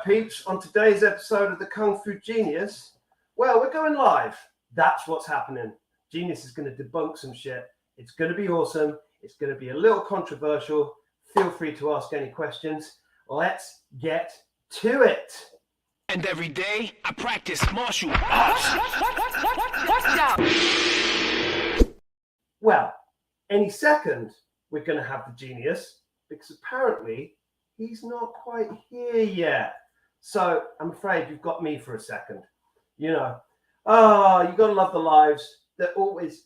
peeps, on today's episode of the Kung Fu Genius, well, we're going live. That's what's happening. Genius is going to debunk some shit. It's going to be awesome. It's going to be a little controversial. Feel free to ask any questions. Let's get to it. And every day I practice martial arts. Well, any second we're going to have the genius, because apparently he's not quite here yet. So I'm afraid you've got me for a second. You know, you got to love the lives. They're always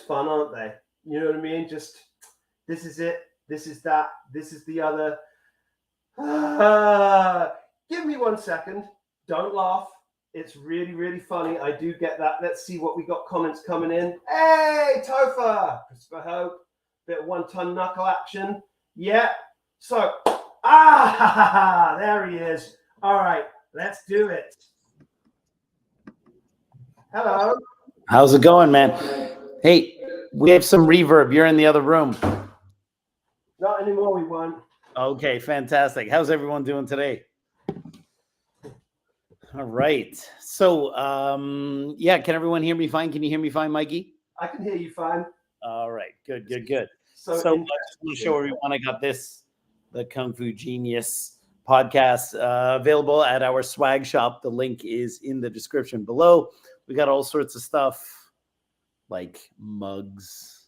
fun, aren't they? You know what I mean? Just, this is it. This is that. This is the other. Give me 1 second. Don't laugh. It's really, really funny. I do get that. Let's see what we got comments coming in. Hey, Topher! Christopher Hope. Bit of one-ton knuckle action. Yeah. So, there he is. All right, let's do it. Hello. How's it going, man? Hey, we have some reverb. You're in the other room. Not anymore, we won't. Okay, fantastic. How's everyone doing today? All right. So, yeah, can everyone hear me fine? Can you hear me fine, Mikey? I can hear you fine. All right, good. So I just want to show everyone I got this, the Kung Fu Genius podcast, available at our swag shop. The link is in the description below. We got all sorts of stuff like mugs,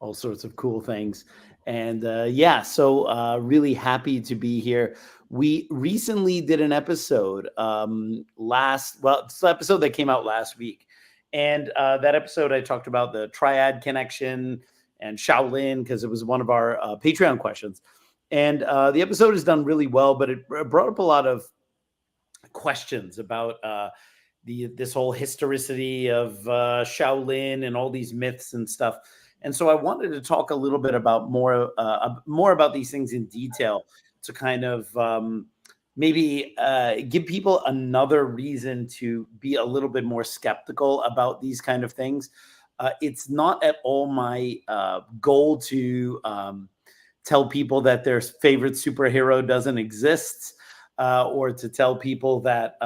all sorts of cool things. And so really happy to be here. We recently did an episode it's the episode that came out last week. And that episode, I talked about the triad connection and Shaolin, because it was one of our Patreon questions. And the episode is done really well, but it brought up a lot of questions about this whole historicity of Shaolin and all these myths and stuff. And so I wanted to talk a little bit about more about these things in detail to kind of maybe give people another reason to be a little bit more skeptical about these kind of things. It's not at all my goal to tell people that their favorite superhero doesn't exist, or to tell people that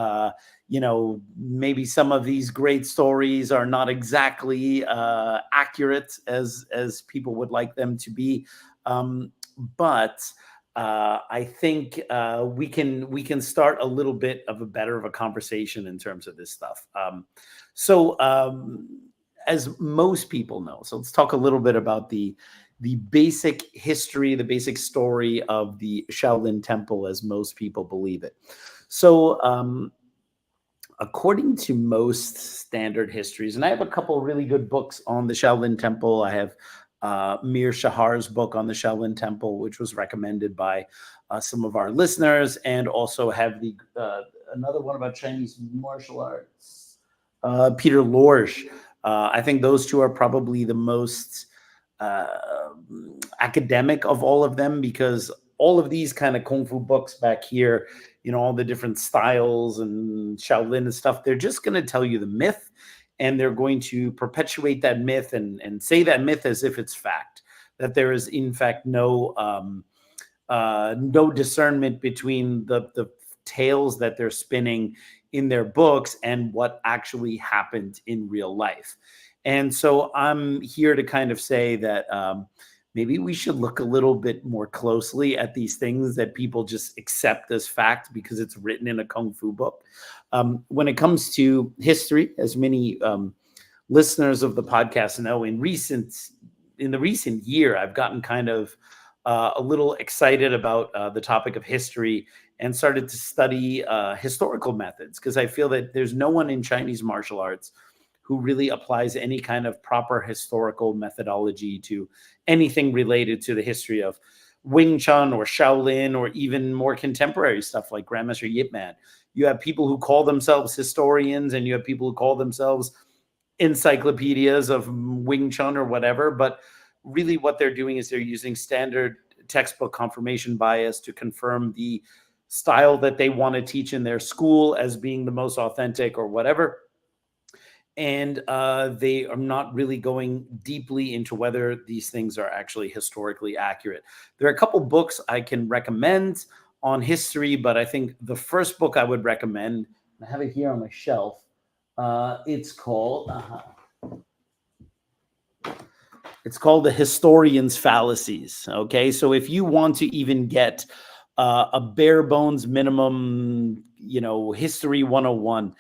maybe some of these great stories are not exactly accurate as people would like them to be. But I think we can start a little bit of a conversation in terms of this stuff. As most people know, so let's talk a little bit about the basic history, the basic story of the Shaolin Temple as most people believe it. So according to most standard histories, and I have a couple of really good books on the Shaolin Temple. I have Mir Shahar's book on the Shaolin Temple, which was recommended by some of our listeners, and also have the another one about Chinese martial arts, Peter Lorsch. I think those two are probably the most academic of all of them, because all of these kind of kung fu books back here, all the different styles and Shaolin and stuff, they're just going to tell you the myth, and they're going to perpetuate that myth and say that myth as if it's fact, that there is in fact no discernment between the tales that they're spinning in their books and what actually happened in real life. And so I'm here to kind of say that maybe we should look a little bit more closely at these things that people just accept as fact because it's written in a kung fu book. When it comes to history, as many listeners of the podcast know, in the recent year, I've gotten kind of a little excited about the topic of history and started to study historical methods, because I feel that there's no one in Chinese martial arts who really applies any kind of proper historical methodology to anything related to the history of Wing Chun or Shaolin, or even more contemporary stuff like Grandmaster Yip Man. You have people who call themselves historians, and you have people who call themselves encyclopedias of Wing Chun or whatever, but really what they're doing is they're using standard textbook confirmation bias to confirm the style that they want to teach in their school as being the most authentic or whatever. And they are not really going deeply into whether these things are actually historically accurate. There are a couple books I can recommend on history, but I think the first book I would recommend, I have it here on my shelf. It's called The Historian's Fallacies. Okay, so if you want to even get a bare bones minimum, history 101,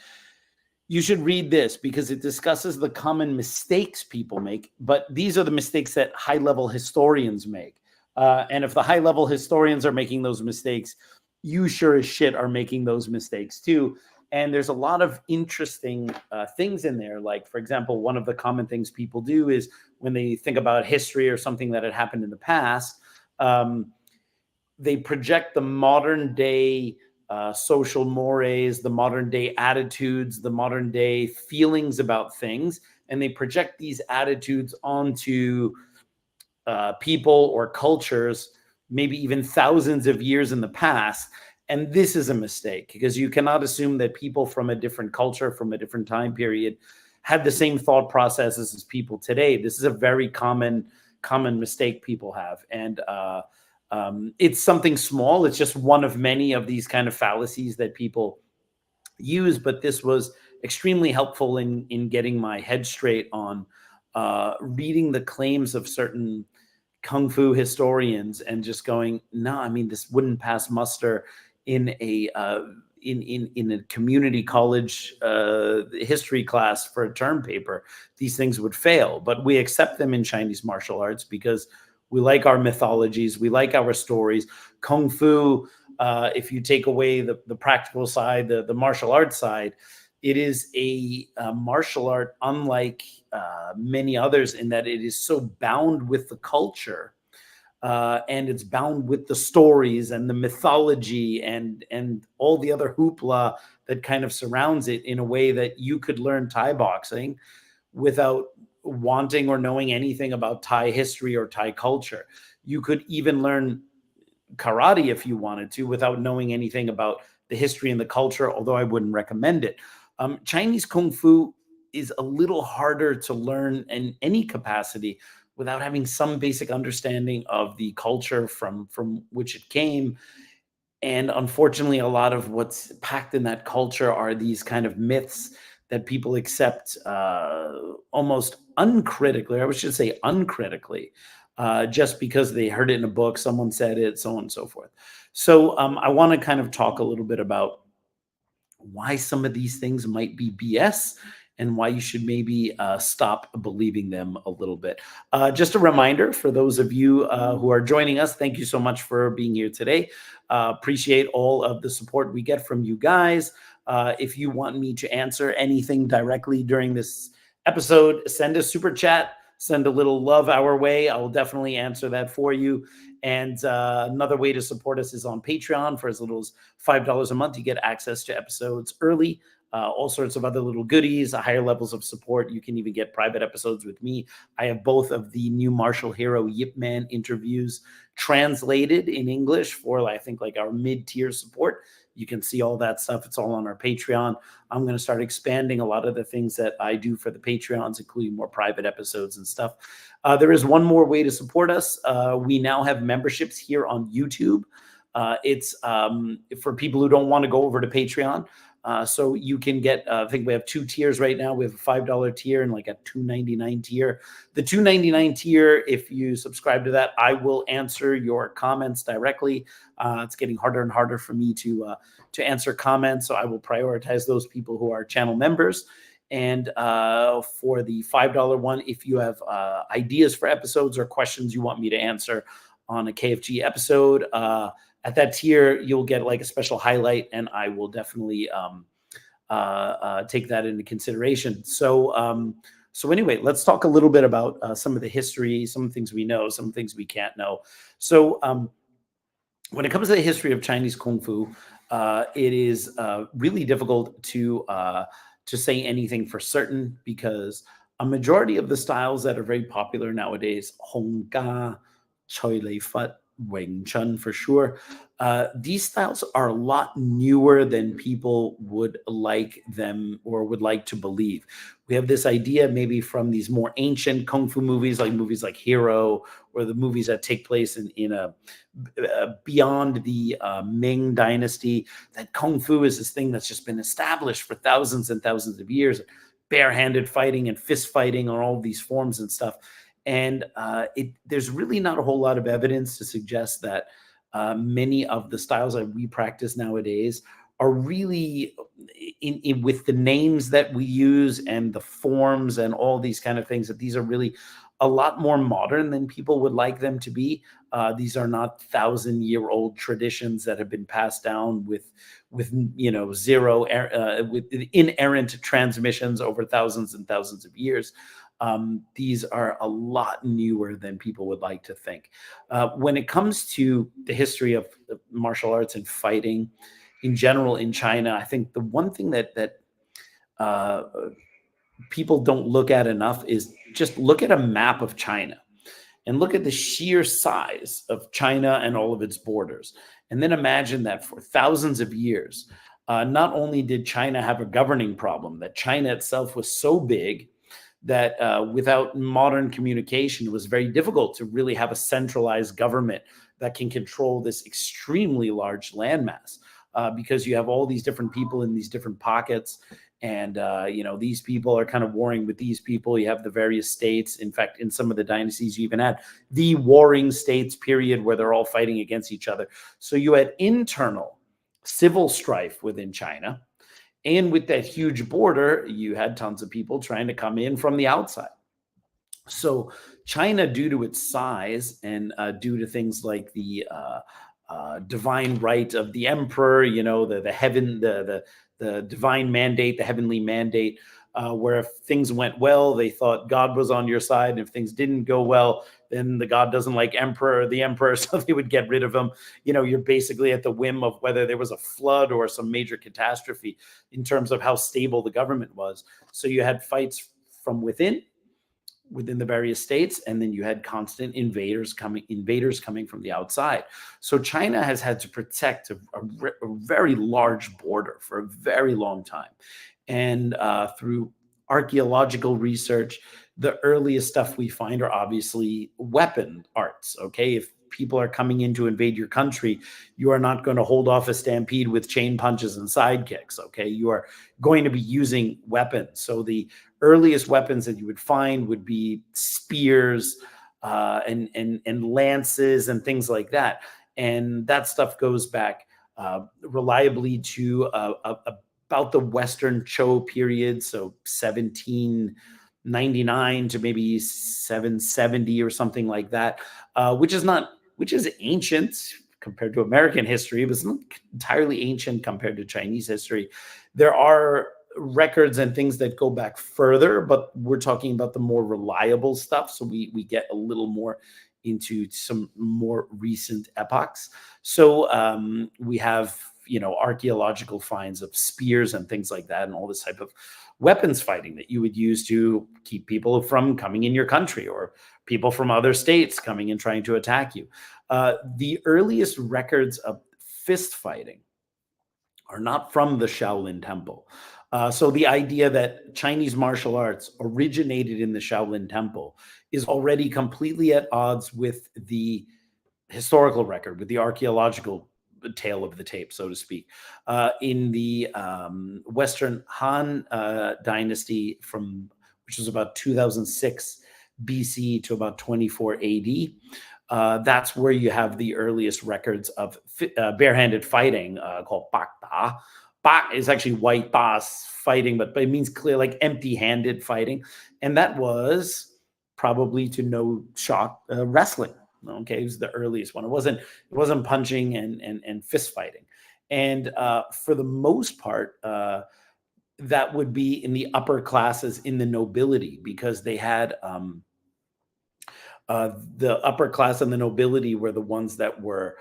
you should read this because it discusses the common mistakes people make, but these are the mistakes that high-level historians make. And if the high-level historians are making those mistakes, you sure as shit are making those mistakes too. And there's a lot of interesting things in there. Like, for example, one of the common things people do is when they think about history or something that had happened in the past, they project the modern day social mores, the modern day attitudes, the modern day feelings about things, and they project these attitudes onto people or cultures, maybe even thousands of years in the past. And this is a mistake because you cannot assume that people from a different culture, from a different time period, had the same thought processes as people today. This is a very common mistake people have. And it's something small. It's just one of many of these kind of fallacies that people use. But this was extremely helpful in getting my head straight on reading the claims of certain Kung Fu historians and just going, no, I mean, this wouldn't pass muster in a community college history class for a term paper. These things would fail, but we accept them in Chinese martial arts because we like our mythologies, we like our stories. Kung Fu, if you take away the practical side, the martial arts side, it is a martial art unlike many others in that it is so bound with the culture and it's bound with the stories and the mythology and all the other hoopla that kind of surrounds it in a way that you could learn Thai boxing without wanting or knowing anything about Thai history or Thai culture. You could even learn karate if you wanted to without knowing anything about the history and the culture, although I wouldn't recommend it. Chinese Kung Fu is a little harder to learn in any capacity without having some basic understanding of the culture from which it came. And unfortunately, a lot of what's packed in that culture are these kind of myths that people accept almost uncritically, or I should say uncritically, just because they heard it in a book, someone said it, so on and so forth. So I want to kind of talk a little bit about why some of these things might be BS and why you should maybe stop believing them a little bit. Just a reminder for those of you who are joining us, thank you so much for being here today. Appreciate all of the support we get from you guys. If you want me to answer anything directly during this episode, send a super chat, send a little love our way. I will definitely answer that for you. And another way to support us is on Patreon. For as little as $5 a month, you get access to episodes early, all sorts of other little goodies, higher levels of support. You can even get private episodes with me. I have both of the new martial hero Yip Man interviews translated in English for, I think, like our mid-tier support. You can see all that stuff. It's all on our Patreon. I'm going to start expanding a lot of the things that I do for the Patreons, including more private episodes and stuff. There is one more way to support us. We now have memberships here on YouTube. It's for people who don't want to go over to Patreon. So you can get, I think we have two tiers right now. We have a $5 tier and like a $2.99 tier. The $2.99 tier, if you subscribe to that, I will answer your comments directly. It's getting harder and harder for me to answer comments. So I will prioritize those people who are channel members. And for the $5 one, if you have ideas for episodes or questions you want me to answer on a KFG episode, at that tier, you'll get like a special highlight, and I will definitely take that into consideration. So anyway, let's talk a little bit about some of the history, some things we know, some things we can't know. So when it comes to the history of Chinese Kung Fu, it is really difficult to say anything for certain because a majority of the styles that are very popular nowadays, Hong Ga, Choi Lei Fut, Wing Chun for sure. These styles are a lot newer than people would like them or would like to believe. We have this idea maybe from these more ancient Kung Fu movies like Hero or the movies that take place in a beyond the Ming dynasty, that kung fu is this thing that's just been established for thousands and thousands of years. Barehanded fighting and fist fighting on all these forms and stuff. And there's really not a whole lot of evidence to suggest that many of the styles that we practice nowadays are really with the names that we use and the forms and all these kind of things, that these are really a lot more modern than people would like them to be. These are not 1,000-year-old traditions that have been passed down with zero with inerrant transmissions over thousands and thousands of years. These are a lot newer than people would like to think. When it comes to the history of martial arts and fighting in general in China, I think the one thing that people don't look at enough is just look at a map of China and look at the sheer size of China and all of its borders. And then imagine that for thousands of years, not only did China have a governing problem, that China itself was so big that without modern communication, it was very difficult to really have a centralized government that can control this extremely large landmass, because you have all these different people in these different pockets. And, these people are kind of warring with these people. You have the various states. In fact, in some of the dynasties, you even had the warring states period where they're all fighting against each other. So you had internal civil strife within China. And with that huge border, you had tons of people trying to come in from the outside. So China, due to its size and due to things like the divine right of the emperor, the divine mandate, the heavenly mandate, where if things went well, they thought God was on your side. If things didn't go well, then the God doesn't like the emperor, so they would get rid of him. You're basically at the whim of whether there was a flood or some major catastrophe in terms of how stable the government was. So you had fights from within the various states, and then you had constant invaders coming from the outside. So China has had to protect a very large border for a very long time. And through archaeological research, the earliest stuff we find are obviously weapon arts. Okay, if people are coming in to invade your country, you are not going to hold off a stampede with chain punches and side kicks. Okay, you are going to be using weapons. So the earliest weapons that you would find would be spears and lances and things like that. And that stuff goes back reliably to about the Western Zhou period, so 1799 to maybe 770 or something like that, which is ancient compared to American history, but it's not entirely ancient compared to Chinese history. There are records and things that go back further, but we're talking about the more reliable stuff. So we get a little more into some more recent epochs. So we have, archaeological finds of spears and things like that, and all this type of weapons fighting that you would use to keep people from coming in your country, or people from other states coming and trying to attack you. The earliest records of fist fighting are not from the Shaolin Temple. So the idea that Chinese martial arts originated in the Shaolin Temple is already completely at odds with the historical record, with the archaeological tale of the tape, so to speak. In the Western Han dynasty, which was about 2006 BC to about 24 AD, that's where you have the earliest records of barehanded fighting, called Bak Da. Bak is actually white ba's fighting, but it means clear, like empty-handed fighting. And that was probably, to no shock, wrestling. Okay, it was the earliest one. It wasn't punching and fist fighting. And for the most part, that would be in the upper classes, in the nobility, because they had the upper class and the nobility were the ones that were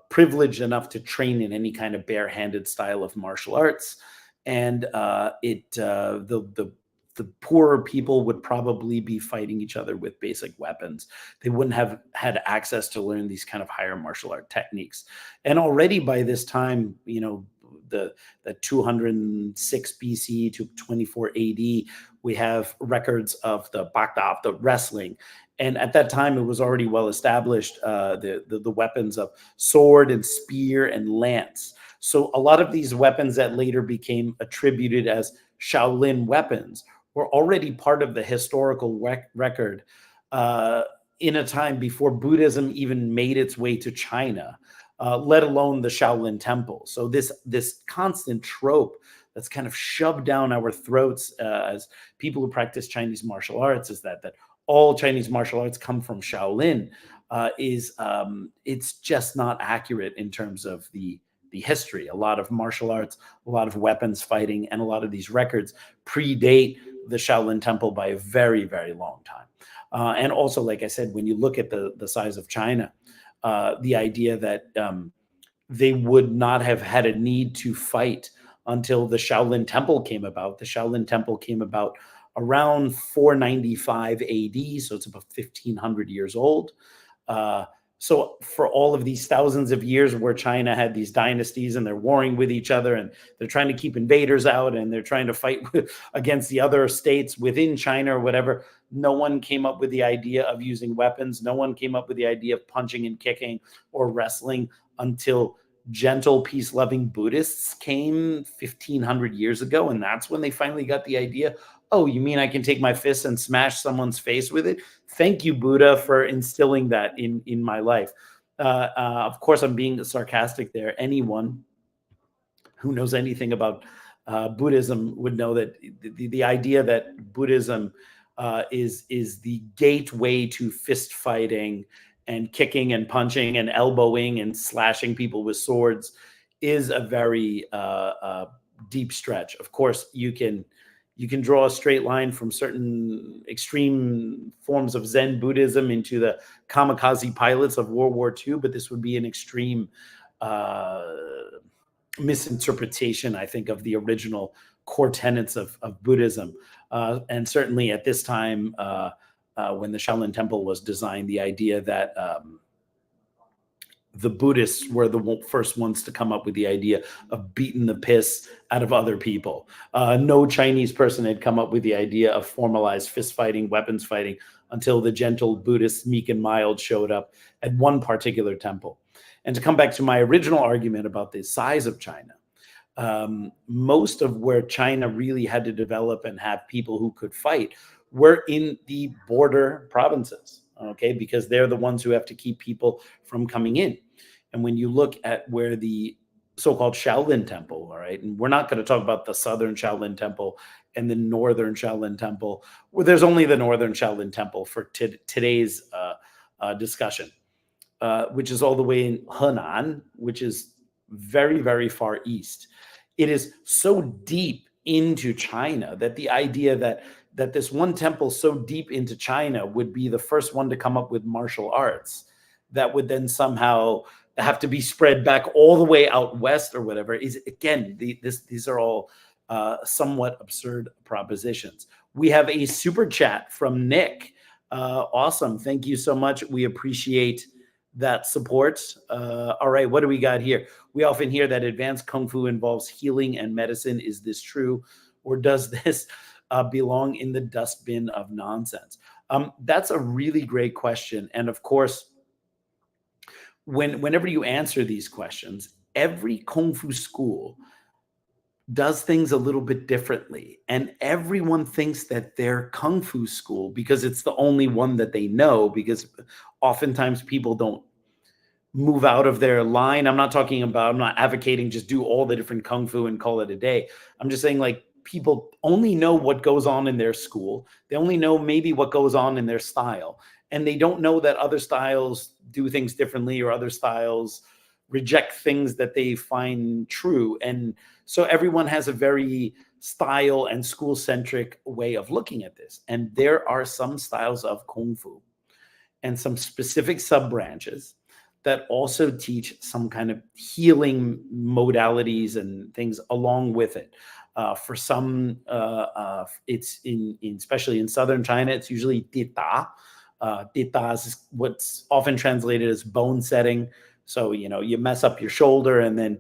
privileged enough to train in any kind of barehanded style of martial arts. And the poorer people would probably be fighting each other with basic weapons. They wouldn't have had access to learn these kind of higher martial art techniques. And already by this time, the 206 BC to 24 AD. We have records of the Bakdaf, the wrestling. And at that time, it was already well established, the weapons of sword and spear and lance. So a lot of these weapons that later became attributed as Shaolin weapons were already part of the historical record in a time before Buddhism even made its way to China, let alone the Shaolin Temple. So this constant trope that's kind of shoved down our throats as people who practice Chinese martial arts is that all Chinese martial arts come from Shaolin it's just not accurate in terms of the history. A lot of martial arts, a lot of weapons fighting, and a lot of these records predate the Shaolin Temple by a very, very long time. And also, like I said, when you look at the size of China, the idea that they would not have had a need to fight until the Shaolin Temple came about. The Shaolin Temple came about around 495 AD, so it's about 1,500 years old. So for all of these thousands of years where China had these dynasties and they're warring with each other and they're trying to keep invaders out and they're trying to fight against the other states within China or whatever, no one came up with the idea of using weapons. No one came up with the idea of punching and kicking or wrestling until gentle, peace-loving Buddhists came 1,500 years ago. And that's when they finally got the idea, oh, you mean I can take my fist and smash someone's face with it? Thank you, Buddha, for instilling that in my life. Of course, I'm being sarcastic there. Anyone who knows anything about Buddhism would know that the idea that Buddhism is the gateway to fist fighting and kicking and punching and elbowing and slashing people with swords is a very deep stretch. Of course, you can draw a straight line from certain extreme forms of Zen Buddhism into the kamikaze pilots of World War II, but this would be an extreme misinterpretation, I think, of the original core tenets of Buddhism. And certainly at this time, when the Shaolin Temple was designed, the idea that the Buddhists were the first ones to come up with the idea of beating the piss out of other people. No Chinese person had come up with the idea of formalized fist fighting, weapons fighting, until the gentle Buddhists, meek and mild, showed up at one particular temple. And to come back to my original argument about the size of China, most of where China really had to develop and have people who could fight were in the border provinces, okay, because they're the ones who have to keep people from coming in. And when you look at where the so-called Shaolin Temple, all right, and we're not going to talk about the Southern Shaolin Temple and the Northern Shaolin Temple, where there's only the Northern Shaolin Temple for today's discussion, which is all the way in Henan, which is very, very far east. It is so deep into China that the idea that this one temple so deep into China would be the first one to come up with martial arts that would then somehow have to be spread back all the way out west or whatever is, again, these are all somewhat absurd propositions. We have a super chat from Nick. Awesome. Thank you so much. We appreciate that support. All right, what do we got here? We often hear that advanced Kung Fu involves healing and medicine. Is this true? Or does this belong in the dustbin of nonsense? That's a really great question. And of course, whenever you answer these questions, every Kung Fu school does things a little bit differently. And everyone thinks that their Kung Fu school, because it's the only one that they know, because oftentimes people don't move out of their line. I'm not advocating just do all the different Kung Fu and call it a day. I'm just saying, like, people only know what goes on in their school. They only know maybe what goes on in their style. And they don't know that other styles do things differently or other styles reject things that they find true. And so everyone has a very style and school-centric way of looking at this. And there are some styles of Kung Fu and some specific sub-branches that also teach some kind of healing modalities and things along with it. For some, it's especially in southern China, it's usually Tita. Tita is what's often translated as bone setting. So, you mess up your shoulder and then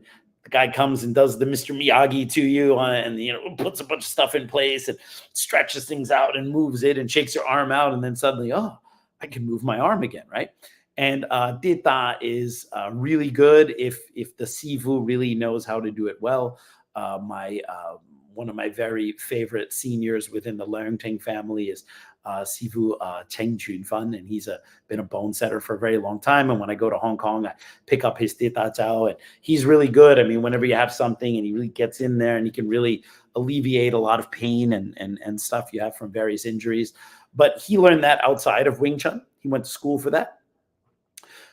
the guy comes and does the Mr. Miyagi to you and, you know, puts a bunch of stuff in place and stretches things out and moves it and shakes your arm out. And then suddenly, oh, I can move my arm again, right? And Dita is really good if the Sifu really knows how to do it well. One of my very favorite seniors within the Leungting family is Sifu Cheng Chun Fun, and he's been a bone setter for a very long time. And when I go to Hong Kong, I pick up his Dita Chao, and he's really good. I mean, whenever you have something and he really gets in there and he can really alleviate a lot of pain and stuff you have from various injuries. But he learned that outside of Wing Chun. He went to school for that.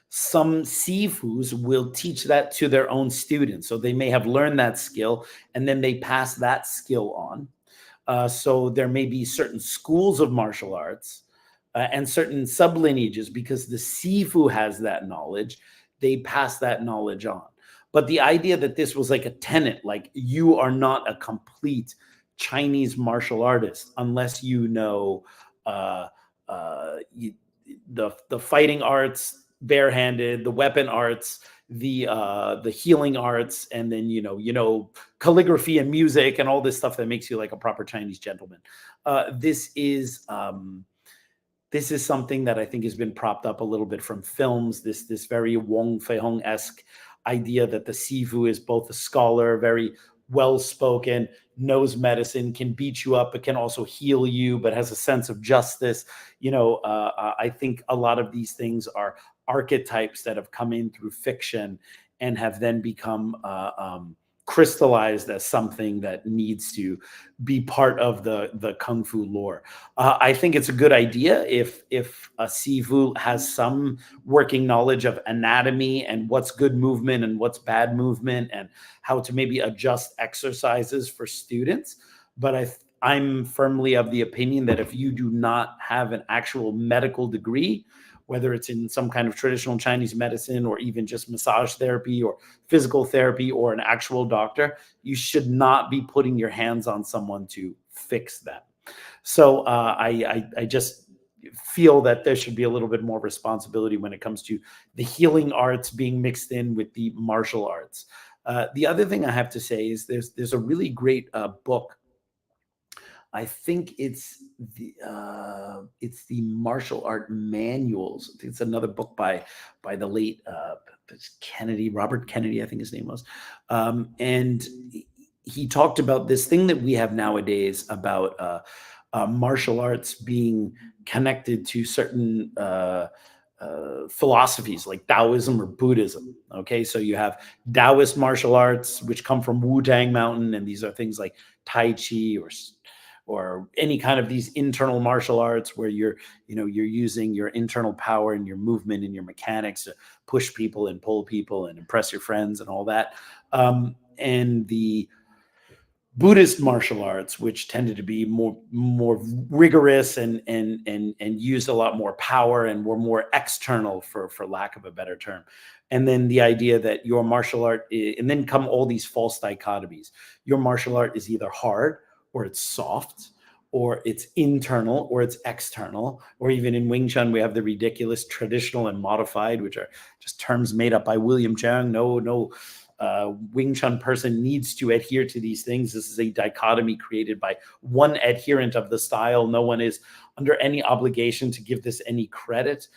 Some Sifus will teach that to their own students. So they may have learned that skill and then they pass that skill on. So there may be certain schools of martial arts and certain sublineages, because the Sifu has that knowledge, they pass that knowledge on. But the idea that this was like a tenet, like you are not a complete Chinese martial artist unless you know the fighting arts, barehanded, the weapon arts, the healing arts, and then you know calligraphy and music and all this stuff that makes you like a proper Chinese gentleman. This is something that I think has been propped up a little bit from films. This very Wong Fei-hung-esque idea that the Sifu is both a scholar, very well-spoken, knows medicine, can beat you up, but can also heal you, but has a sense of justice. You know, I think a lot of these things are archetypes that have come in through fiction and have then become crystallized as something that needs to be part of the Kung Fu lore. I think it's a good idea if a Sifu has some working knowledge of anatomy and what's good movement and what's bad movement and how to maybe adjust exercises for students. But I'm firmly of the opinion that if you do not have an actual medical degree, whether it's in some kind of traditional Chinese medicine or even just massage therapy or physical therapy or an actual doctor, you should not be putting your hands on someone to fix them. So I just feel that there should be a little bit more responsibility when it comes to the healing arts being mixed in with the martial arts. The other thing I have to say is there's a really great book. I think it's the martial art manuals. I think it's another book by the late Kennedy, Robert Kennedy, I think his name was. And he talked about this thing that we have nowadays about martial arts being connected to certain philosophies like Taoism or Buddhism. Okay, so you have Taoist martial arts, which come from Wu-Tang Mountain, and these are things like Tai Chi or any kind of these internal martial arts where you're using your internal power and your movement and your mechanics to push people and pull people and impress your friends and all that. And the Buddhist martial arts, which tended to be more rigorous and used a lot more power and were more external, for lack of a better term. And then the idea that your martial art, and then come all these false dichotomies. Your martial art is either hard, or it's soft, or it's internal, or it's external, or even in Wing Chun, we have the ridiculous traditional and modified, which are just terms made up by William Cheung. No Wing Chun person needs to adhere to these things. This is a dichotomy created by one adherent of the style. No one is under any obligation to give this any credit.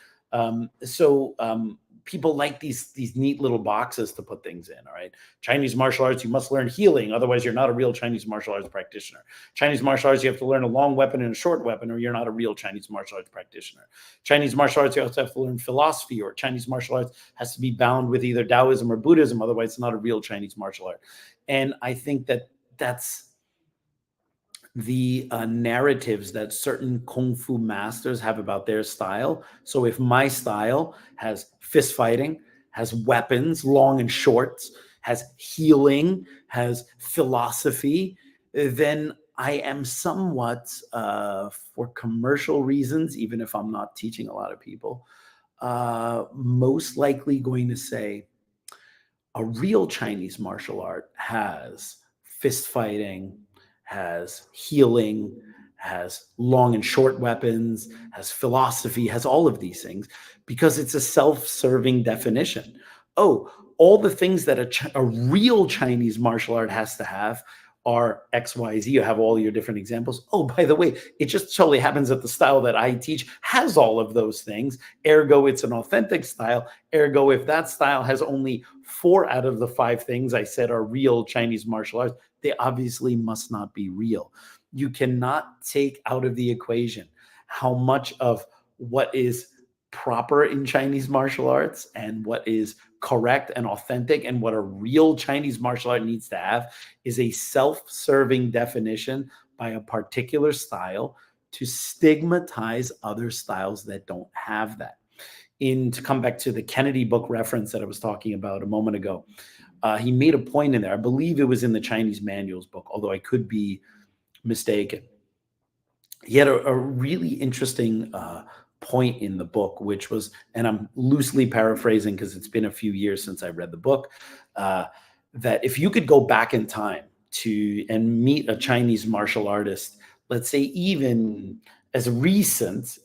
People like these neat little boxes to put things in. All right. Chinese martial arts, you must learn healing. Otherwise, you're not a real Chinese martial arts practitioner. Chinese martial arts, you have to learn a long weapon and a short weapon, or you're not a real Chinese martial arts practitioner. Chinese martial arts, you also have to learn philosophy, or Chinese martial arts has to be bound with either Taoism or Buddhism. Otherwise, it's not a real Chinese martial art. And I think that's the narratives that certain Kung Fu masters have about their style. So if my style has fist fighting, has weapons, long and shorts, has healing, has philosophy, then I am somewhat, for commercial reasons, even if I'm not teaching a lot of people, most likely going to say a real Chinese martial art has fist fighting, has healing, has long and short weapons, has philosophy, has all of these things, because it's a self-serving definition. Oh, all the things that a real Chinese martial art has to have are X, Y, Z. You have all your different examples. Oh, by the way, it just totally happens that the style that I teach has all of those things. Ergo, it's an authentic style. Ergo, if that style has only 4 out of the 5 things I said are real Chinese martial arts, they obviously must not be real. You cannot take out of the equation how much of what is proper in Chinese martial arts and what is correct and authentic and what a real Chinese martial art needs to have is a self-serving definition by a particular style to stigmatize other styles that don't have that. To come back to the Kennedy book reference that I was talking about a moment ago, he made a point in there. I believe it was in the Chinese manuals book, although I could be mistaken. He had a really interesting point in the book, which was, and I'm loosely paraphrasing because it's been a few years since I read the book, that if you could go back in time and meet a Chinese martial artist, let's say even as recent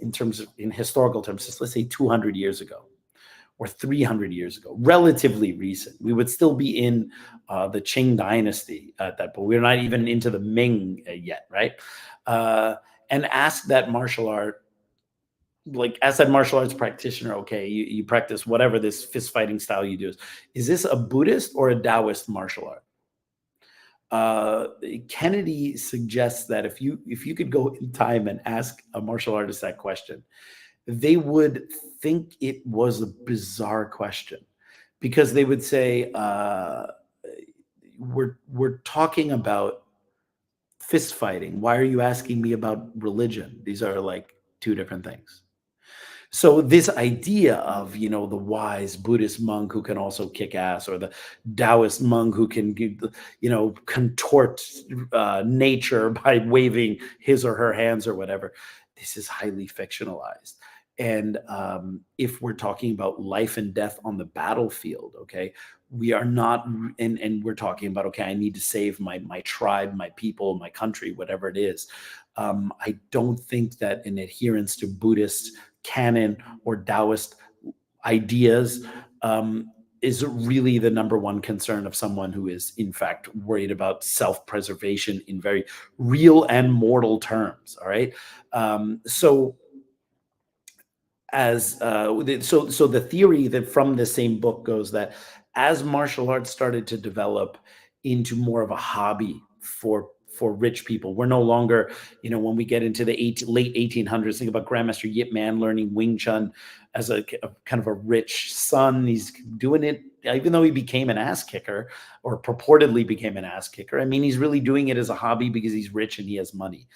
in historical terms, just let's say 200 years ago or 300 years ago, relatively recent, we would still be in the Qing dynasty at that point. We're not even into the Ming yet, right? And ask that martial art, like ask that martial arts practitioner, okay, you practice whatever this fist fighting style you do is this a Buddhist or a Taoist martial art? Kennedy suggests that if you could go in time and ask a martial artist that question, they would think it was a bizarre question, because they would say, we're talking about fist fighting. Why are you asking me about religion? These are like 2 different things. So this idea of, the wise Buddhist monk who can also kick ass, or the Taoist monk who can, contort nature by waving his or her hands or whatever, this is highly fictionalized. And if we're talking about life and death on the battlefield, okay, we are not, and we're talking about, okay, I need to save my tribe, my people, my country, whatever it is. I don't think that an adherence to Buddhist canon or Taoist ideas is really the number one concern of someone who is, in fact, worried about self-preservation in very real and mortal terms. All right. So the theory that from the same book goes that as martial arts started to develop into more of a hobby for rich people, we're no longer, when we get into the late 1800s, think about Grandmaster Yip Man learning Wing Chun as a kind of a rich son. He's doing it, even though he became an ass kicker, or purportedly became an ass kicker. I mean, he's really doing it as a hobby because he's rich and he has money.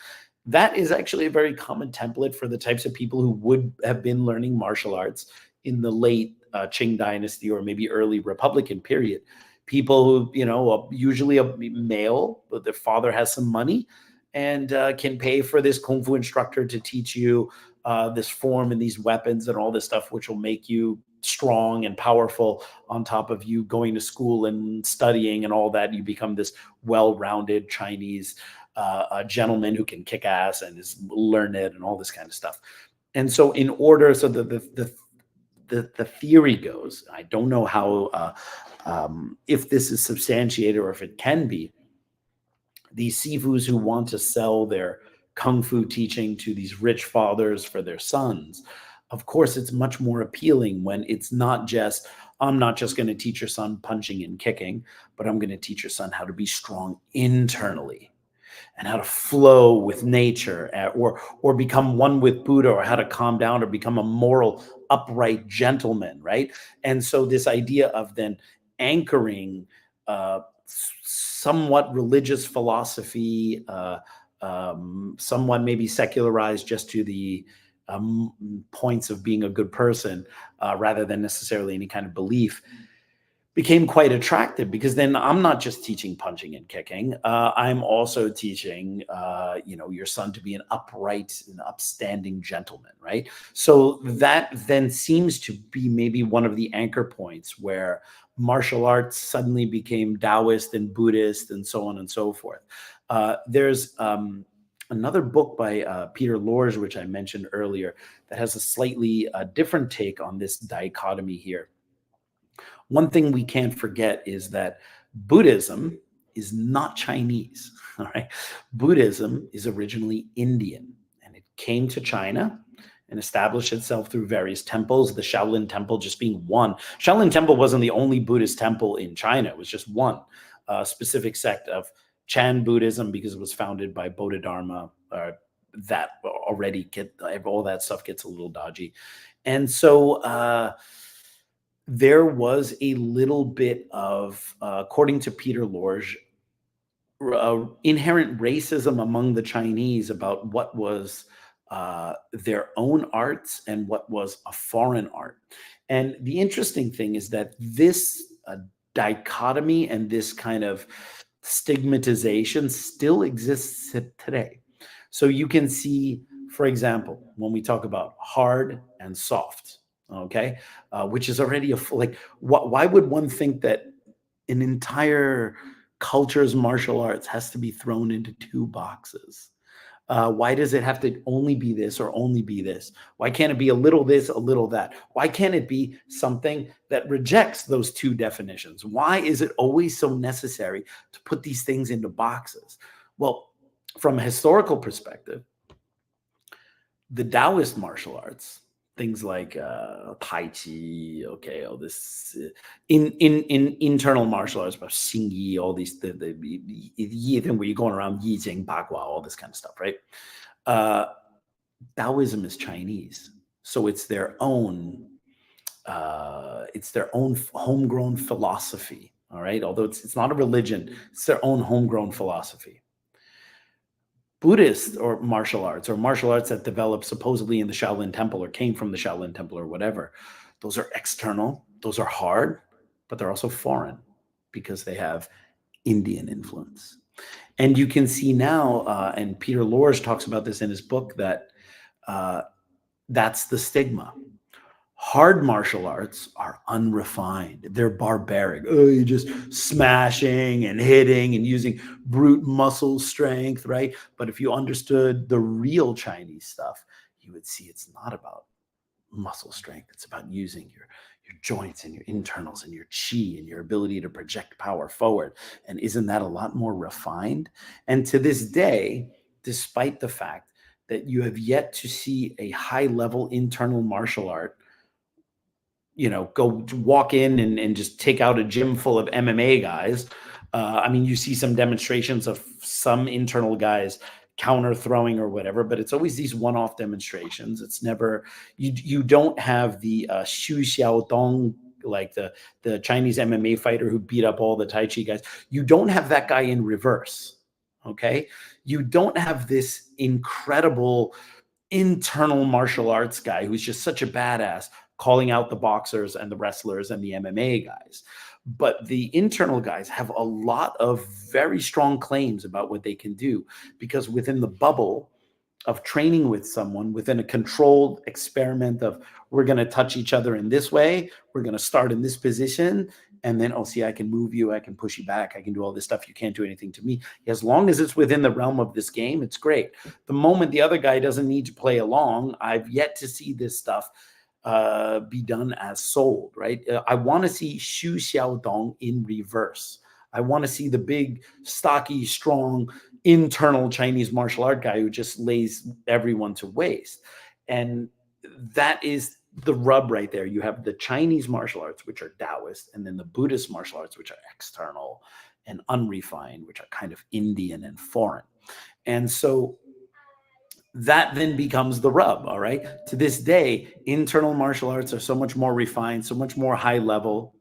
That is actually a very common template for the types of people who would have been learning martial arts in the late Qing dynasty or maybe early Republican period. People who, usually a male, but their father has some money and can pay for this kung fu instructor to teach you this form and these weapons and all this stuff, which will make you strong and powerful. On top of you going to school and studying and all that, you become this well-rounded Chinese a gentleman who can kick ass and is learned and all this kind of stuff. And so the theory goes, I don't know how, if this is substantiated or if it can be, these sifus who want to sell their kung fu teaching to these rich fathers for their sons, of course, it's much more appealing when it's not just, I'm not just going to teach your son punching and kicking, but I'm going to teach your son how to be strong internally, and how to flow with nature, or become one with Buddha, or how to calm down or become a moral, upright gentleman, right? And so this idea of then anchoring somewhat religious philosophy, somewhat maybe secularized just to the points of being a good person, rather than necessarily any kind of belief, became quite attractive, because then I'm not just teaching punching and kicking. I'm also teaching, your son to be an upright and upstanding gentleman, right? So that then seems to be maybe one of the anchor points where martial arts suddenly became Taoist and Buddhist and so on and so forth. There's another book by Peter Lorge, which I mentioned earlier, that has a slightly different take on this dichotomy here. One thing we can't forget is that Buddhism is not Chinese. All right. Buddhism is originally Indian, and it came to China and established itself through various temples, the Shaolin Temple just being one. Shaolin Temple wasn't the only Buddhist temple in China. It was just one specific sect of Chan Buddhism, because it was founded by Bodhidharma. That already all that stuff gets a little dodgy. And so there was a little bit of, according to Peter Lorge, inherent racism among the Chinese about what was their own arts and what was a foreign art. And the interesting thing is that this dichotomy and this kind of stigmatization still exists today. So you can see, for example, when we talk about hard and soft, okay, which is already why would one think that an entire culture's martial arts has to be thrown into two boxes? Why does it have to only be this or only be this? Why can't it be a little this, a little that? Why can't it be something that rejects those two definitions? Why is it always so necessary to put these things into boxes? Well, from a historical perspective, the Taoist martial arts, things like Tai Chi, okay, all this in internal martial arts, about Xing Yi, all these the Yi thing where you're going around Yi Jing Bagua, all this kind of stuff, right? Taoism is Chinese, so it's their own homegrown philosophy. All right, although it's not a religion, it's their own homegrown philosophy. Buddhist or martial arts that developed supposedly in the Shaolin Temple or came from the Shaolin Temple or whatever, those are external, those are hard, but they're also foreign because they have Indian influence. And you can see now, and Peter Lorge talks about this in his book, that that's the stigma. Hard martial arts are unrefined. They're barbaric. Oh, you're just smashing and hitting and using brute muscle strength, right? But if you understood the real Chinese stuff, you would see it's not about muscle strength. It's about using your joints and your internals and your chi and your ability to project power forward. And isn't that a lot more refined? And to this day, despite the fact that you have yet to see a high-level internal martial art, go walk in and just take out a gym full of MMA guys. I mean, you see some demonstrations of some internal guys counter throwing or whatever, but it's always these one-off demonstrations. It's never, you don't have the Xu Xiaodong, like the Chinese MMA fighter who beat up all the Tai Chi guys. You don't have that guy in reverse, okay? You don't have this incredible internal martial arts guy who's just such a badass calling out the boxers and the wrestlers and the MMA guys. But the internal guys have a lot of very strong claims about what they can do, because within the bubble of training with someone, within a controlled experiment of, we're going to touch each other in this way, we're going to start in this position, and then, oh, see, I can move you, I can push you back, I can do all this stuff, you can't do anything to me. As long as it's within the realm of this game, it's great. The moment the other guy doesn't need to play along, I've yet to see this stuff be done as sold, right? I want to see Xu Xiaodong in reverse. I want to see the big, stocky, strong, internal Chinese martial art guy who just lays everyone to waste. And that is the rub right there. You have the Chinese martial arts, which are Taoist, and then the Buddhist martial arts, which are external and unrefined, which are kind of Indian and foreign. And so that then becomes the rub, all right? To this day, internal martial arts are so much more refined, so much more high level,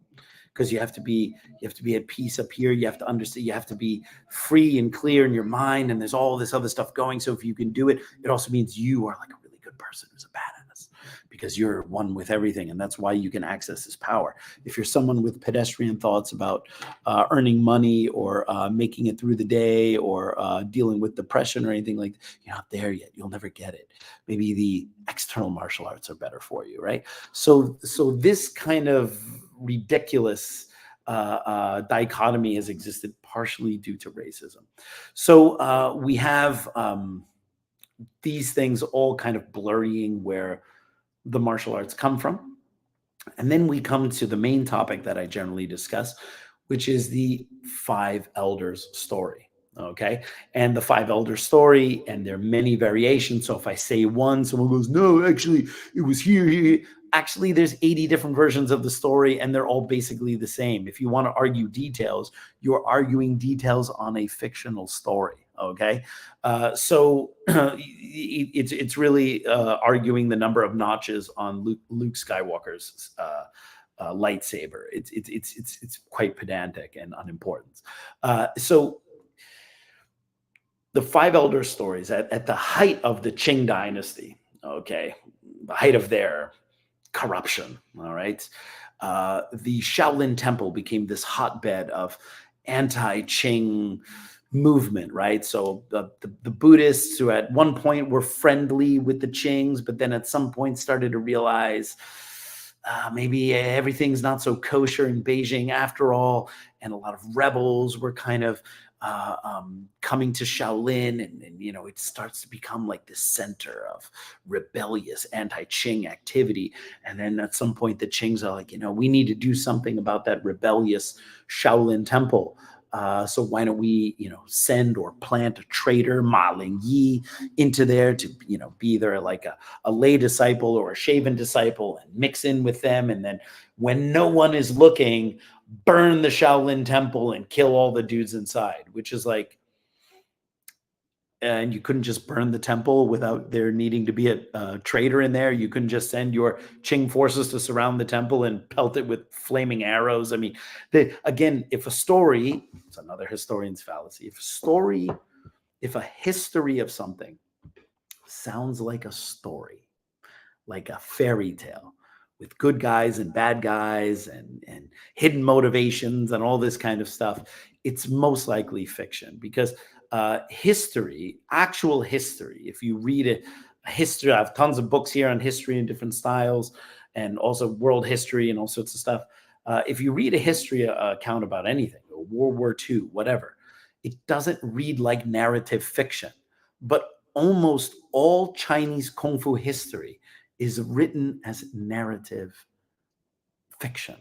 because you have to be at peace up here. You have to understand, you have to be free and clear in your mind, and there's all this other stuff going. So if you can do it, it also means you are like a really good person who's a badass, because you're one with everything, and that's why you can access this power. If you're someone with pedestrian thoughts about earning money or making it through the day or dealing with depression or anything like that, you're not there yet. You'll never get it. Maybe the external martial arts are better for you, right? So this kind of ridiculous dichotomy has existed partially due to racism. So we have these things all kind of blurring where the martial arts come from. And then we come to the main topic that I generally discuss, which is the five elders story. Okay. And the five elders story, and there are many variations. So if I say one, someone goes, no, actually, it was here. Actually, there's 80 different versions of the story, and they're all basically the same. If you want to argue details, you're arguing details on a fictional story. Okay. So it's really arguing the number of notches on Luke Skywalker's lightsaber. It's quite pedantic and unimportant. So the five elder stories at the height of the Qing dynasty, okay, the height of their corruption, all right, the Shaolin Temple became this hotbed of anti-Qing movement, right? So the Buddhists, who at one point were friendly with the Qings, but then at some point started to realize maybe everything's not so kosher in Beijing after all, and a lot of rebels were kind of coming to Shaolin, and you know, it starts to become like this center of rebellious anti-Qing activity. And then at some point the Qings are like, you know, we need to do something about that rebellious Shaolin Temple. So why don't we, you know, send or plant a traitor, Ma Lingyi, into there to, you know, be either like a lay disciple or a shaven disciple and mix in with them. And then when no one is looking, burn the Shaolin Temple and kill all the dudes inside, which is like, and you couldn't just burn the temple without there needing to be a traitor in there. You couldn't just send your Qing forces to surround the temple and pelt it with flaming arrows. I mean, again, if a story, it's another historian's fallacy. If a history of something sounds like a story, like a fairy tale, with good guys and bad guys and hidden motivations and all this kind of stuff, it's most likely fiction. Because history, actual history, if you read a history, I have tons of books here on history in different styles, and also world history and all sorts of stuff. If you read a history account about anything, World War II, whatever, it doesn't read like narrative fiction. But almost all Chinese Kung Fu history is written as narrative fiction.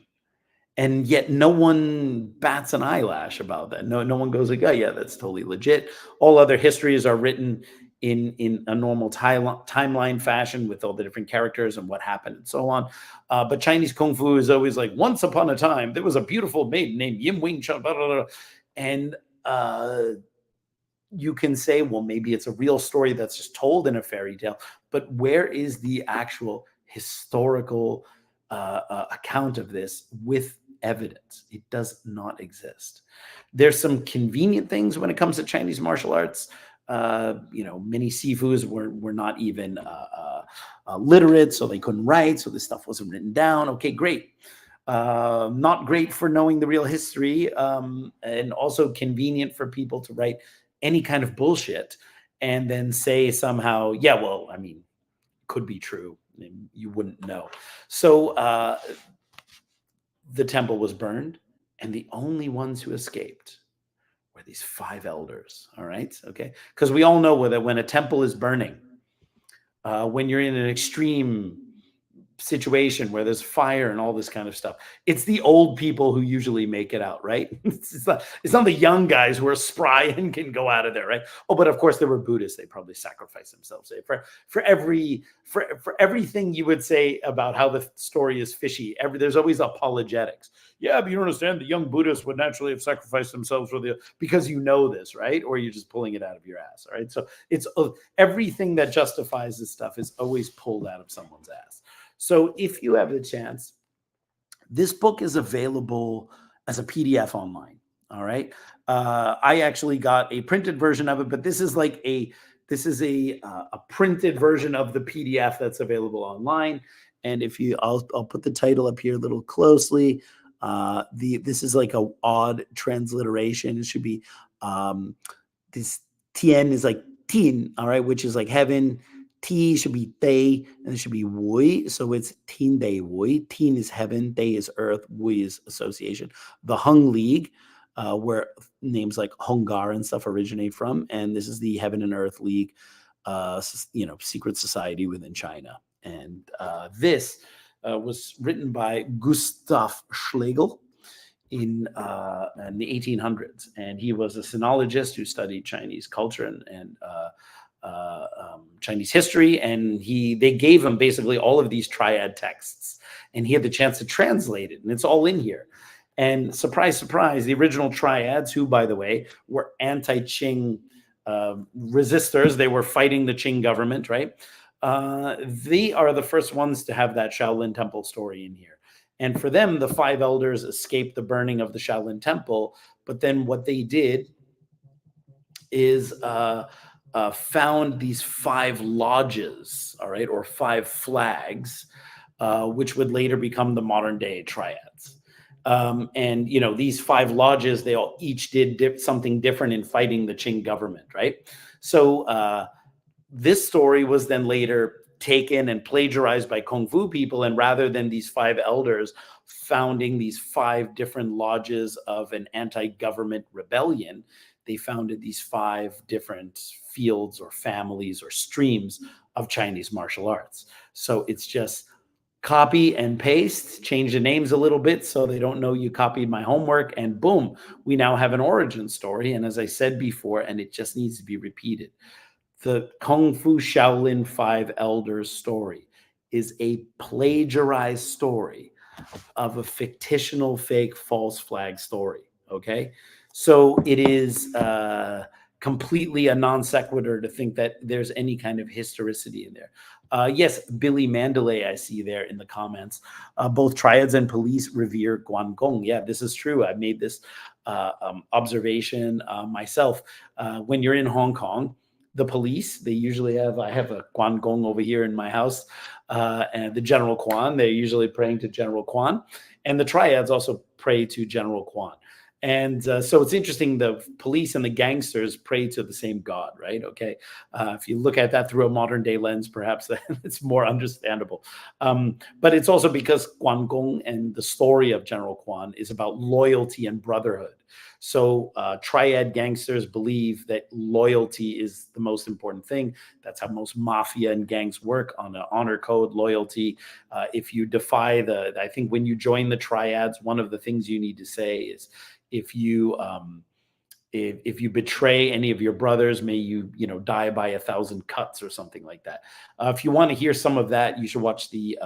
And yet no one bats an eyelash about that. No one goes like, oh yeah, that's totally legit. All other histories are written in a normal timeline fashion with all the different characters and what happened and so on. But Chinese Kung Fu is always like, once upon a time, there was a beautiful maiden named Yim Wing Chun, blah, blah, blah. And you can say, well, maybe it's a real story that's just told in a fairy tale, but where is the actual historical account of this with evidence? It does not exist. There's some convenient things when it comes to Chinese martial arts. You know, many sifus were not even literate, so they couldn't write, so this stuff wasn't written down. Okay, great. Not great for knowing the real history, and also convenient for people to write any kind of bullshit and then say somehow, yeah, well, I mean, could be true. You wouldn't know. So the temple was burned, and the only ones who escaped were these five elders. All right. Okay. Because we all know that when a temple is burning, when you're in an extreme situation where there's fire and all this kind of stuff, it's the old people who usually make it out, right? It's not the young guys who are spry and can go out of there, right? Oh, but of course there were Buddhists. They probably sacrificed themselves. For everything you would say about how the story is fishy, there's always apologetics. Yeah, but you don't understand, the young Buddhists would naturally have sacrificed themselves because you know this, right? Or you're just pulling it out of your ass, all right? So it's everything that justifies this stuff is always pulled out of someone's ass. So if you have the chance, this book is available as a PDF online. All right. I actually got a printed version of it, but this is like a printed version of the PDF that's available online. And if you, I'll put the title up here a little closely. This is like a odd transliteration. It should be this Tien is like Tin, all right, which is like heaven. Ti should be Day, and it should be Wui. So it's Tin Day Wui. Tin is heaven, Day is earth, Wui is association. The Hung League, where names like Hongar and stuff originate from, and this is the Heaven and Earth League, secret society within China. And this was written by Gustav Schlegel in the 1800s, and he was a sinologist who studied Chinese culture and Chinese history, and they gave him basically all of these triad texts, and he had the chance to translate it, and it's all in here. And surprise, surprise, the original triads, who, by the way, were anti-Qing resistors, they were fighting the Qing government, right? They are the first ones to have that Shaolin Temple story in here. And for them, the 5 elders escaped the burning of the Shaolin Temple, but then what they did is found these 5 lodges, all right, or 5 flags, which would later become the modern day triads. And, you know, these 5 lodges, they all each did something different in fighting the Qing government, right? So this story was then later taken and plagiarized by Kung Fu people. And rather than these 5 elders founding these 5 different lodges of an anti-government rebellion, they founded these 5 different fields or families or streams of Chinese martial arts. So it's just copy and paste, change the names a little bit so they don't know you copied my homework, and boom, we now have an origin story. And as I said before, and it just needs to be repeated, the Kung Fu Shaolin 5 Elders story is a plagiarized story of a fictional, fake, false flag story, okay? So it is completely a non sequitur to think that there's any kind of historicity in there. Yes, Billy Mandalay, I see there in the comments. Both triads and police revere Guanggong. Yeah, this is true. I made this observation myself. When you're in Hong Kong, the police, they usually have, I have a Guanggong over here in my house, and the General Quan, they're usually praying to General Quan. And the triads also pray to General Quan. And so it's interesting, the police and the gangsters pray to the same God, right? Okay. If you look at that through a modern day lens, perhaps it's more understandable. But it's also because Guanggong and the story of General Quan is about loyalty and brotherhood. So triad gangsters believe that loyalty is the most important thing. That's how most mafia and gangs work, on an honor code, loyalty. If you defy I think when you join the triads, one of the things you need to say is, if you betray any of your brothers, may you die by 1,000 cuts or something like that. If you want to hear some of that, you should watch the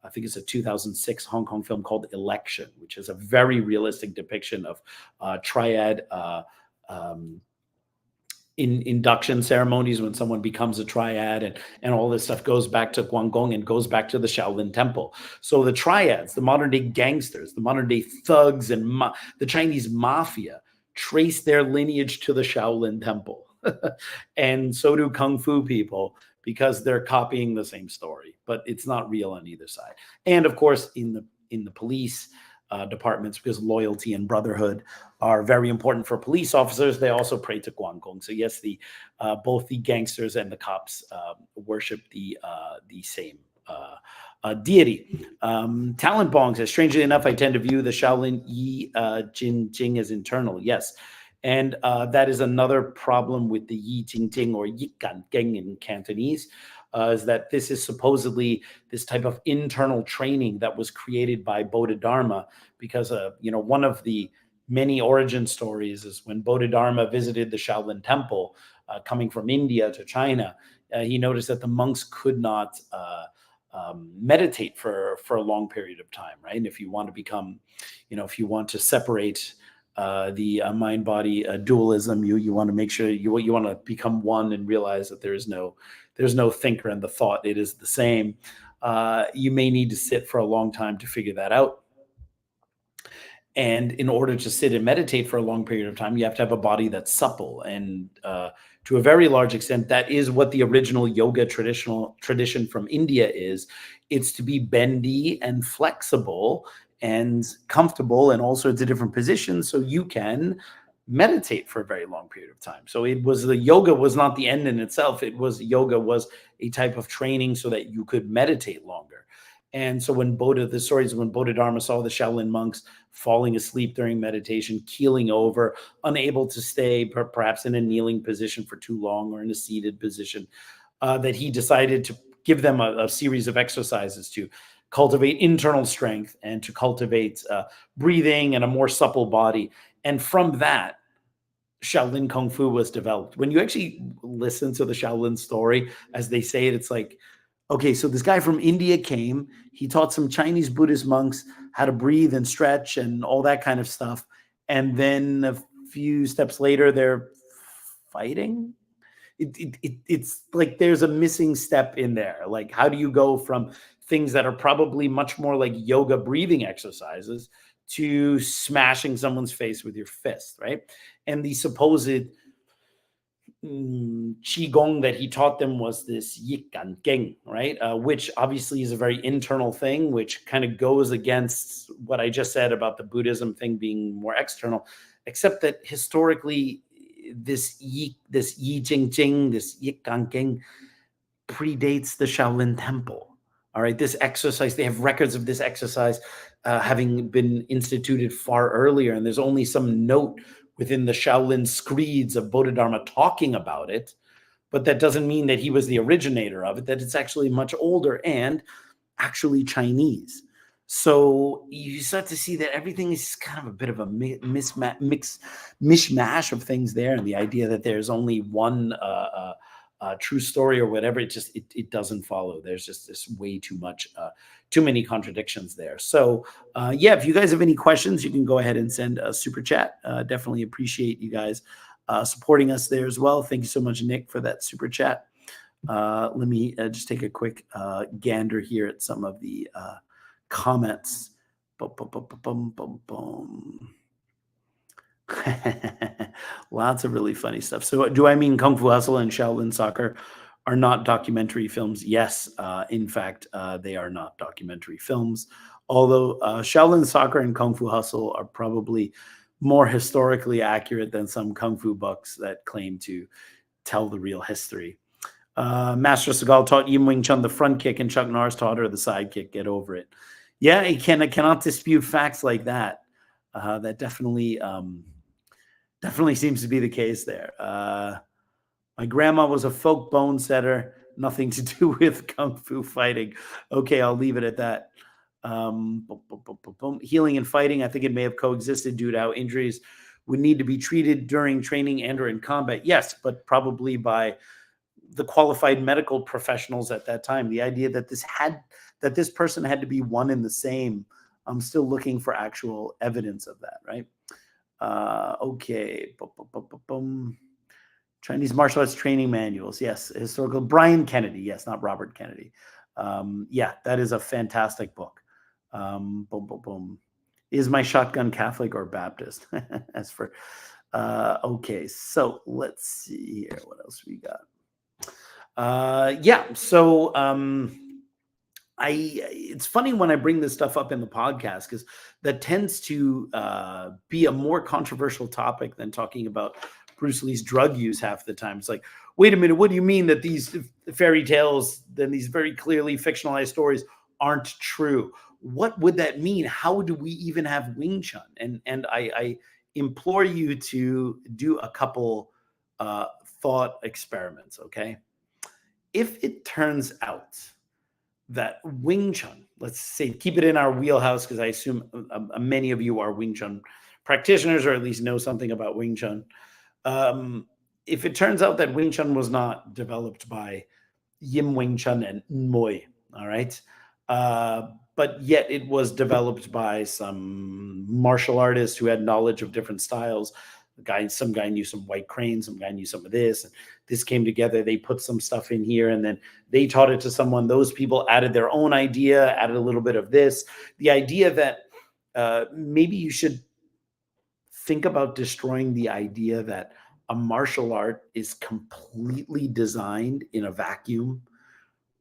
I think it's a 2006 Hong Kong film called Election, which is a very realistic depiction of triad induction ceremonies when someone becomes a triad, and all this stuff goes back to Guanggong and goes back to the Shaolin Temple. So the triads, the modern day gangsters, the modern day thugs, and the Chinese mafia trace their lineage to the Shaolin Temple. And so do Kung Fu people, because they're copying the same story, but it's not real on either side. And of course, in the police departments, because loyalty and brotherhood are very important for police officers, they also pray to Guanggong. So yes, both the gangsters and the cops worship the same deity. Talent Bong says, strangely enough, I tend to view the Shaolin Yi Jin Jing as internal. Yes. And that is another problem with the Yi Jing Jing, or Yi Gan Geng in Cantonese, is that this is supposedly this type of internal training that was created by Bodhidharma, because one of the many origin stories is when Bodhidharma visited the Shaolin Temple, coming from India to China, he noticed that the monks could not meditate for a long period of time, right? And if you want to become, if you want to separate the mind-body dualism, you want to make sure you want to become one and realize that there's no thinker in the thought, it is the same. You may need to sit for a long time to figure that out. And in order to sit and meditate for a long period of time, you have to have a body that's supple. And to a very large extent, that is what the original yoga tradition from India is. It's to be bendy and flexible and comfortable in all sorts of different positions, so you can meditate for a very long period of time. So the yoga was not the end in itself. Yoga was a type of training so that you could meditate longer. And so when Bodhidharma saw the Shaolin monks falling asleep during meditation, keeling over, unable to stay perhaps in a kneeling position for too long or in a seated position, that he decided to give them a series of exercises to cultivate internal strength and to cultivate breathing and a more supple body. And from that, Shaolin Kung Fu was developed. When you actually listen to the Shaolin story, as they say it, it's like, okay, so this guy from India came, he taught some Chinese Buddhist monks how to breathe and stretch and all that kind of stuff. And then a few steps later, they're fighting. It's like there's a missing step in there. Like, how do you go from things that are probably much more like yoga breathing exercises to smashing someone's face with your fist, right? And the supposed qigong that he taught them was this yikan, right? Which obviously is a very internal thing, which kind of goes against what I just said about the Buddhism thing being more external, except that historically this yi jing jing, this yikan predates the Shaolin Temple. All right, this exercise, they have records of this exercise having been instituted far earlier, and there's only some note within the Shaolin screeds of Bodhidharma talking about it, but that doesn't mean that he was the originator of it, that it's actually much older and actually Chinese. So you start to see that everything is kind of a bit of a mishmash of things there, and the idea that there's only one true story or whatever, it doesn't follow. There's just this way too many contradictions there. So yeah, if you guys have any questions, you can go ahead and send a super chat. Definitely appreciate you guys supporting us there as well. Thank you so much, Nick, for that super chat. Let me just take a quick gander here at some of the comments. Lots of really funny stuff. So do I mean Kung Fu Hustle and Shaolin Soccer are not documentary films? Yes, in fact, they are not documentary films. Although Shaolin Soccer and Kung Fu Hustle are probably more historically accurate than some Kung Fu books that claim to tell the real history. Master Segal taught Yim Wing Chun the front kick and Chuck Norris taught her the side kick. Get over it. Yeah, I cannot dispute facts like that. That definitely seems to be the case there. My grandma was a folk bone setter, nothing to do with Kung Fu fighting. Okay, I'll leave it at that. Healing and fighting, I think it may have coexisted due to how injuries would need to be treated during training and or in combat. Yes, but probably by the qualified medical professionals at that time. The idea that this person had to be one and the same. I'm still looking for actual evidence of that, right? Okay. Chinese martial arts training manuals. Yes. Historical. Brian Kennedy. Yes, not Robert Kennedy. Yeah, that is a fantastic book. Is my shotgun Catholic or Baptist? As for, okay. So let's see here. What else we got? Yeah. So, it's funny when I bring this stuff up in the podcast because that tends to be a more controversial topic than talking about Bruce Lee's drug use half the time. It's like, wait a minute, what do you mean that these fairy tales, then these very clearly fictionalized stories aren't true? What would that mean? How do we even have Wing Chun? And I implore you to do a couple thought experiments, okay? If it turns out that Wing Chun, let's say, keep it in our wheelhouse, because I assume many of you are Wing Chun practitioners, or at least know something about Wing Chun. If it turns out that Wing Chun was not developed by Yim Wing Chun and Moy, all right, but yet it was developed by some martial artists who had knowledge of different styles. Some guy knew some white crane, some guy knew some of this, and this came together. They put some stuff in here, and then they taught it to someone. Those people added their own idea, added a little bit of this. The idea that maybe you should think about destroying the idea that a martial art is completely designed in a vacuum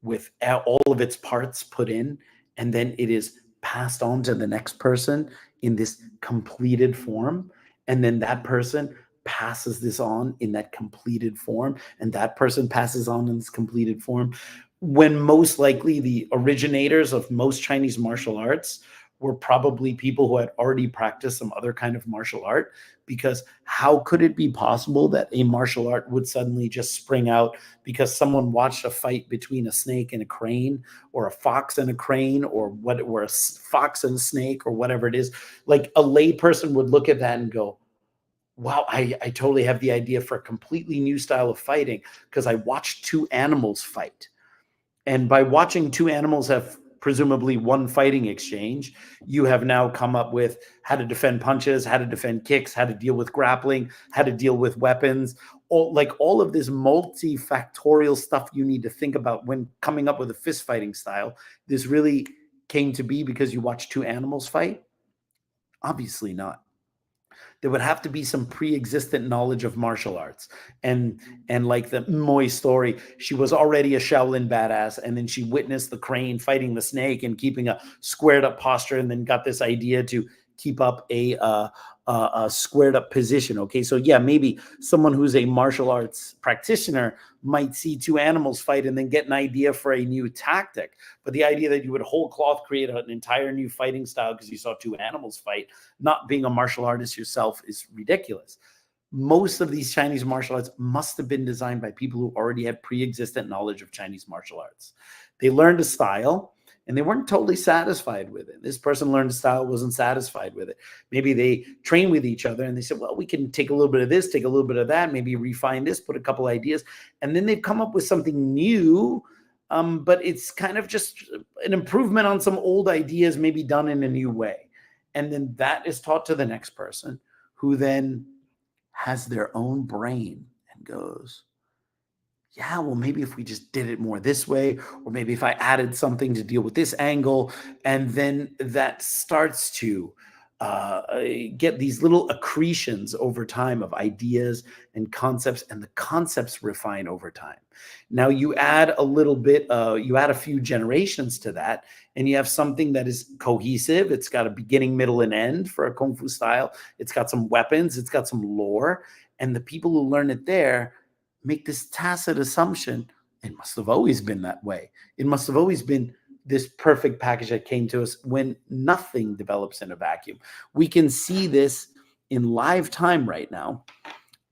with all of its parts put in, and then it is passed on to the next person in this completed form. And then that person passes this on in that completed form, and that person passes on in this completed form, when most likely the originators of most Chinese martial arts were probably people who had already practiced some other kind of martial art, because how could it be possible that a martial art would suddenly just spring out because someone watched a fight between a snake and a crane, or a fox and a crane, or a fox and a snake, or whatever it is? Like, a lay person would look at that and go, wow, I totally have the idea for a completely new style of fighting because I watched two animals fight. And by watching two animals have presumably one fighting exchange, you have now come up with how to defend punches, how to defend kicks, how to deal with grappling, how to deal with weapons, all of this multifactorial stuff you need to think about when coming up with a fist fighting style. This really came to be because you watched two animals fight? Obviously not. There would have to be some pre-existent knowledge of martial arts. And like the Moy story, she was already a Shaolin badass, and then she witnessed the crane fighting the snake and keeping a squared up posture, and then got this idea to keep up a squared up position. Okay, so yeah, maybe someone who's a martial arts practitioner might see two animals fight and then get an idea for a new tactic. But the idea that you would whole cloth create an entire new fighting style because you saw two animals fight, not being a martial artist yourself, is ridiculous. Most of these Chinese martial arts must have been designed by people who already had pre-existent knowledge of Chinese martial arts. They learned a style and they weren't totally satisfied with it. This person learned a style, wasn't satisfied with it. Maybe they trained with each other and they said, well, we can take a little bit of this, take a little bit of that, maybe refine this, put a couple ideas. And then they've come up with something new, but it's kind of just an improvement on some old ideas, maybe done in a new way. And then that is taught to the next person, who then has their own brain and goes, yeah, well, maybe if we just did it more this way, or maybe if I added something to deal with this angle, and then that starts to get these little accretions over time of ideas and concepts, and the concepts refine over time. Now you add a little bit, you add a few generations to that, and you have something that is cohesive. It's got a beginning, middle, and end for a Kung Fu style. It's got some weapons, it's got some lore, and the people who learn it there make this tacit assumption, it must have always been that way. It must have always been this perfect package that came to us, when nothing develops in a vacuum. We can see this in live time right now.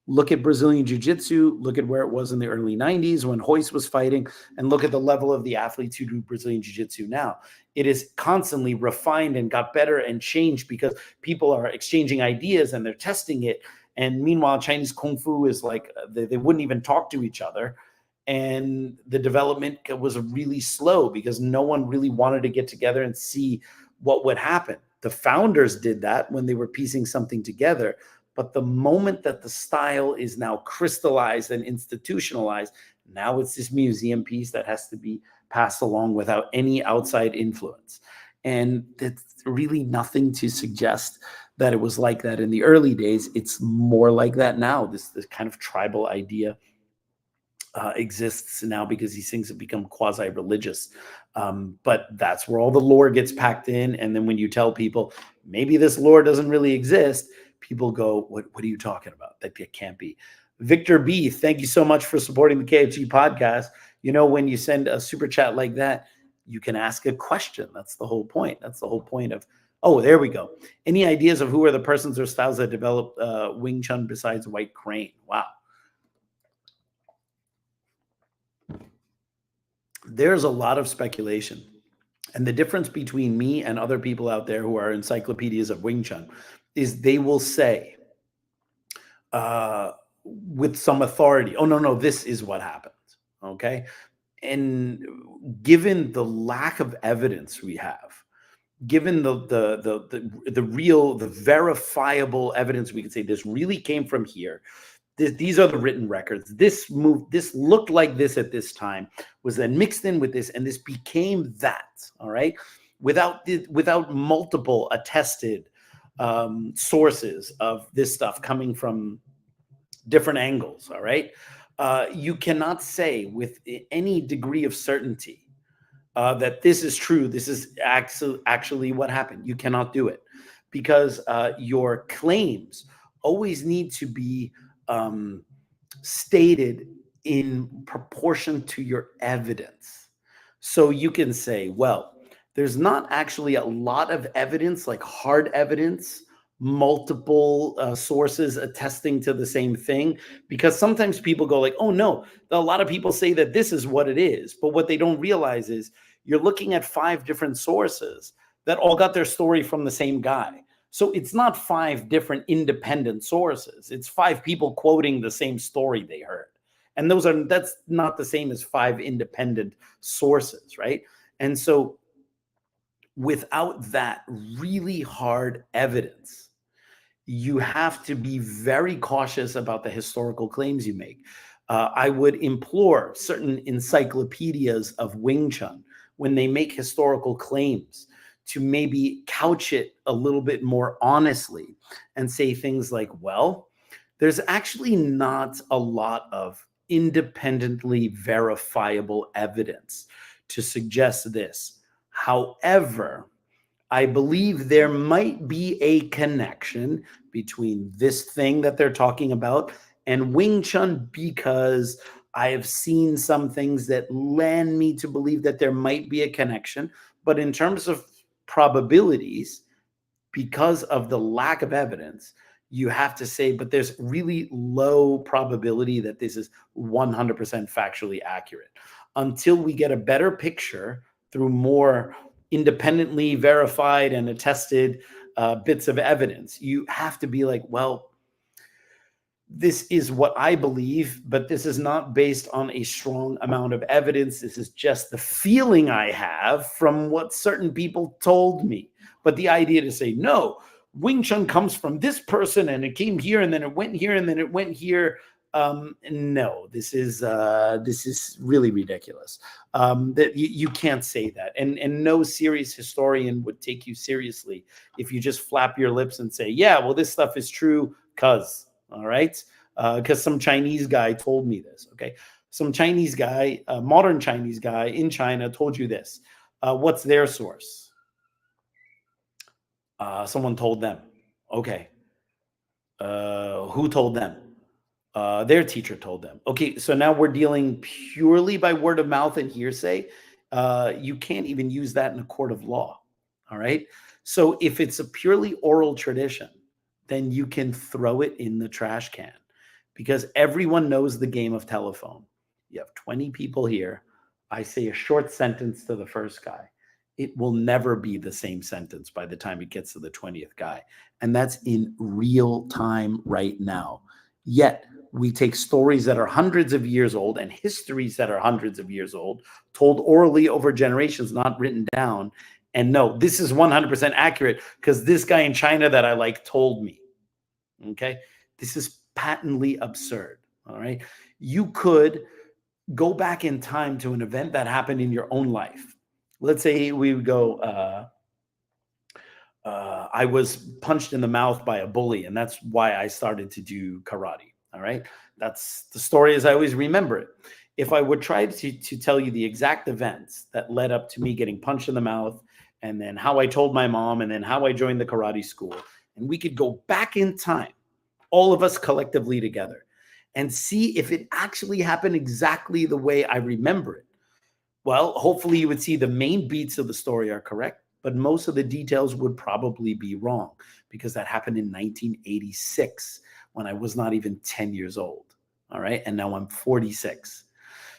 Look at Brazilian Jiu-Jitsu, look at where it was in the early 90s when Royce was fighting, and look at the level of the athletes who do Brazilian Jiu-Jitsu now. It is constantly refined and got better and changed because people are exchanging ideas and they're testing it. And meanwhile, Chinese Kung Fu is like, they wouldn't even talk to each other. And the development was really slow because no one really wanted to get together and see what would happen. The founders did that when they were piecing something together. But the moment that the style is now crystallized and institutionalized, now it's this museum piece that has to be passed along without any outside influence. And it's really nothing to suggest that it was like that in the early days. It's more like that now. This kind of tribal idea exists now because these things have become quasi-religious. But that's where all the lore gets packed in. And then when you tell people, maybe this lore doesn't really exist, people go, what are you talking about? That can't be. Victor B, thank you so much for supporting the KFG podcast. You know, when you send a super chat like that, you can ask a question. That's the whole point. That's the whole point of, oh, there we go. Any ideas of who are the persons or styles that developed Wing Chun besides White Crane? Wow. There's a lot of speculation. And the difference between me and other people out there who are encyclopedias of Wing Chun is they will say with some authority, oh, no, this is what happened. Okay. And given the lack of evidence we have, given the real, the verifiable evidence, we can say this really came from here. These are the written records. This looked like this at this time, was then mixed in with this, and this became that. All right, without multiple attested sources of this stuff coming from different angles. All right, you cannot say with any degree of certainty that this is true. This is actually what happened. You cannot do it because your claims always need to be stated in proportion to your evidence. So you can say, well, there's not actually a lot of evidence, like hard evidence, multiple sources attesting to the same thing, because sometimes people go like, oh no, a lot of people say that this is what it is, but what they don't realize is you're looking at 5 different sources that all got their story from the same guy. So it's not 5 different independent sources, it's 5 people quoting the same story they heard, and that's not the same as 5 independent sources, right? And so without that really hard evidence, you have to be very cautious about the historical claims you make. I would implore certain encyclopedias of Wing Chun, when they make historical claims, to maybe couch it a little bit more honestly and say things like, well, there's actually not a lot of independently verifiable evidence to suggest this. However, I believe there might be a connection between this thing that they're talking about and Wing Chun, because I have seen some things that lend me to believe that there might be a connection. But in terms of probabilities, because of the lack of evidence, you have to say, but there's really low probability that this is 100% factually accurate. Until we get a better picture through more independently verified and attested bits of evidence, you have to be like, well, this is what I believe, but this is not based on a strong amount of evidence. This is just the feeling I have from what certain people told me. But the idea to say, no, Wing Chun comes from this person and it came here and then it went here and then it went here. No, this is really ridiculous. That you can't say that, and no serious historian would take you seriously if you just flap your lips and say, yeah, well, this stuff is true because, all right, because some Chinese guy told me this. Okay, some Chinese guy, modern Chinese guy in China told you this. What's their source? Someone told them. Okay, who told them? Their teacher told them. Okay, so now we're dealing purely by word of mouth and hearsay. You can't even use that in a court of law. All right. So if it's a purely oral tradition, then you can throw it in the trash can, because everyone knows the game of telephone. You have 20 people here. I say a short sentence to the first guy. It will never be the same sentence by the time it gets to the 20th guy. And that's in real time right now. Yet we take stories that are hundreds of years old and histories that are hundreds of years old, told orally over generations, not written down. And no, this is 100% accurate because this guy in China that I like told me. Okay. This is patently absurd. All right. You could go back in time to an event that happened in your own life. Let's say we would go, I was punched in the mouth by a bully, and that's why I started to do karate. All right. That's the story as I always remember it. If I would try to tell you the exact events that led up to me getting punched in the mouth, and then how I told my mom, and then how I joined the karate school, and we could go back in time, all of us collectively together, and see if it actually happened exactly the way I remember it. Well, hopefully you would see the main beats of the story are correct, but most of the details would probably be wrong, because that happened in 1986 when I was not even 10 years old. All right. And now I'm 46.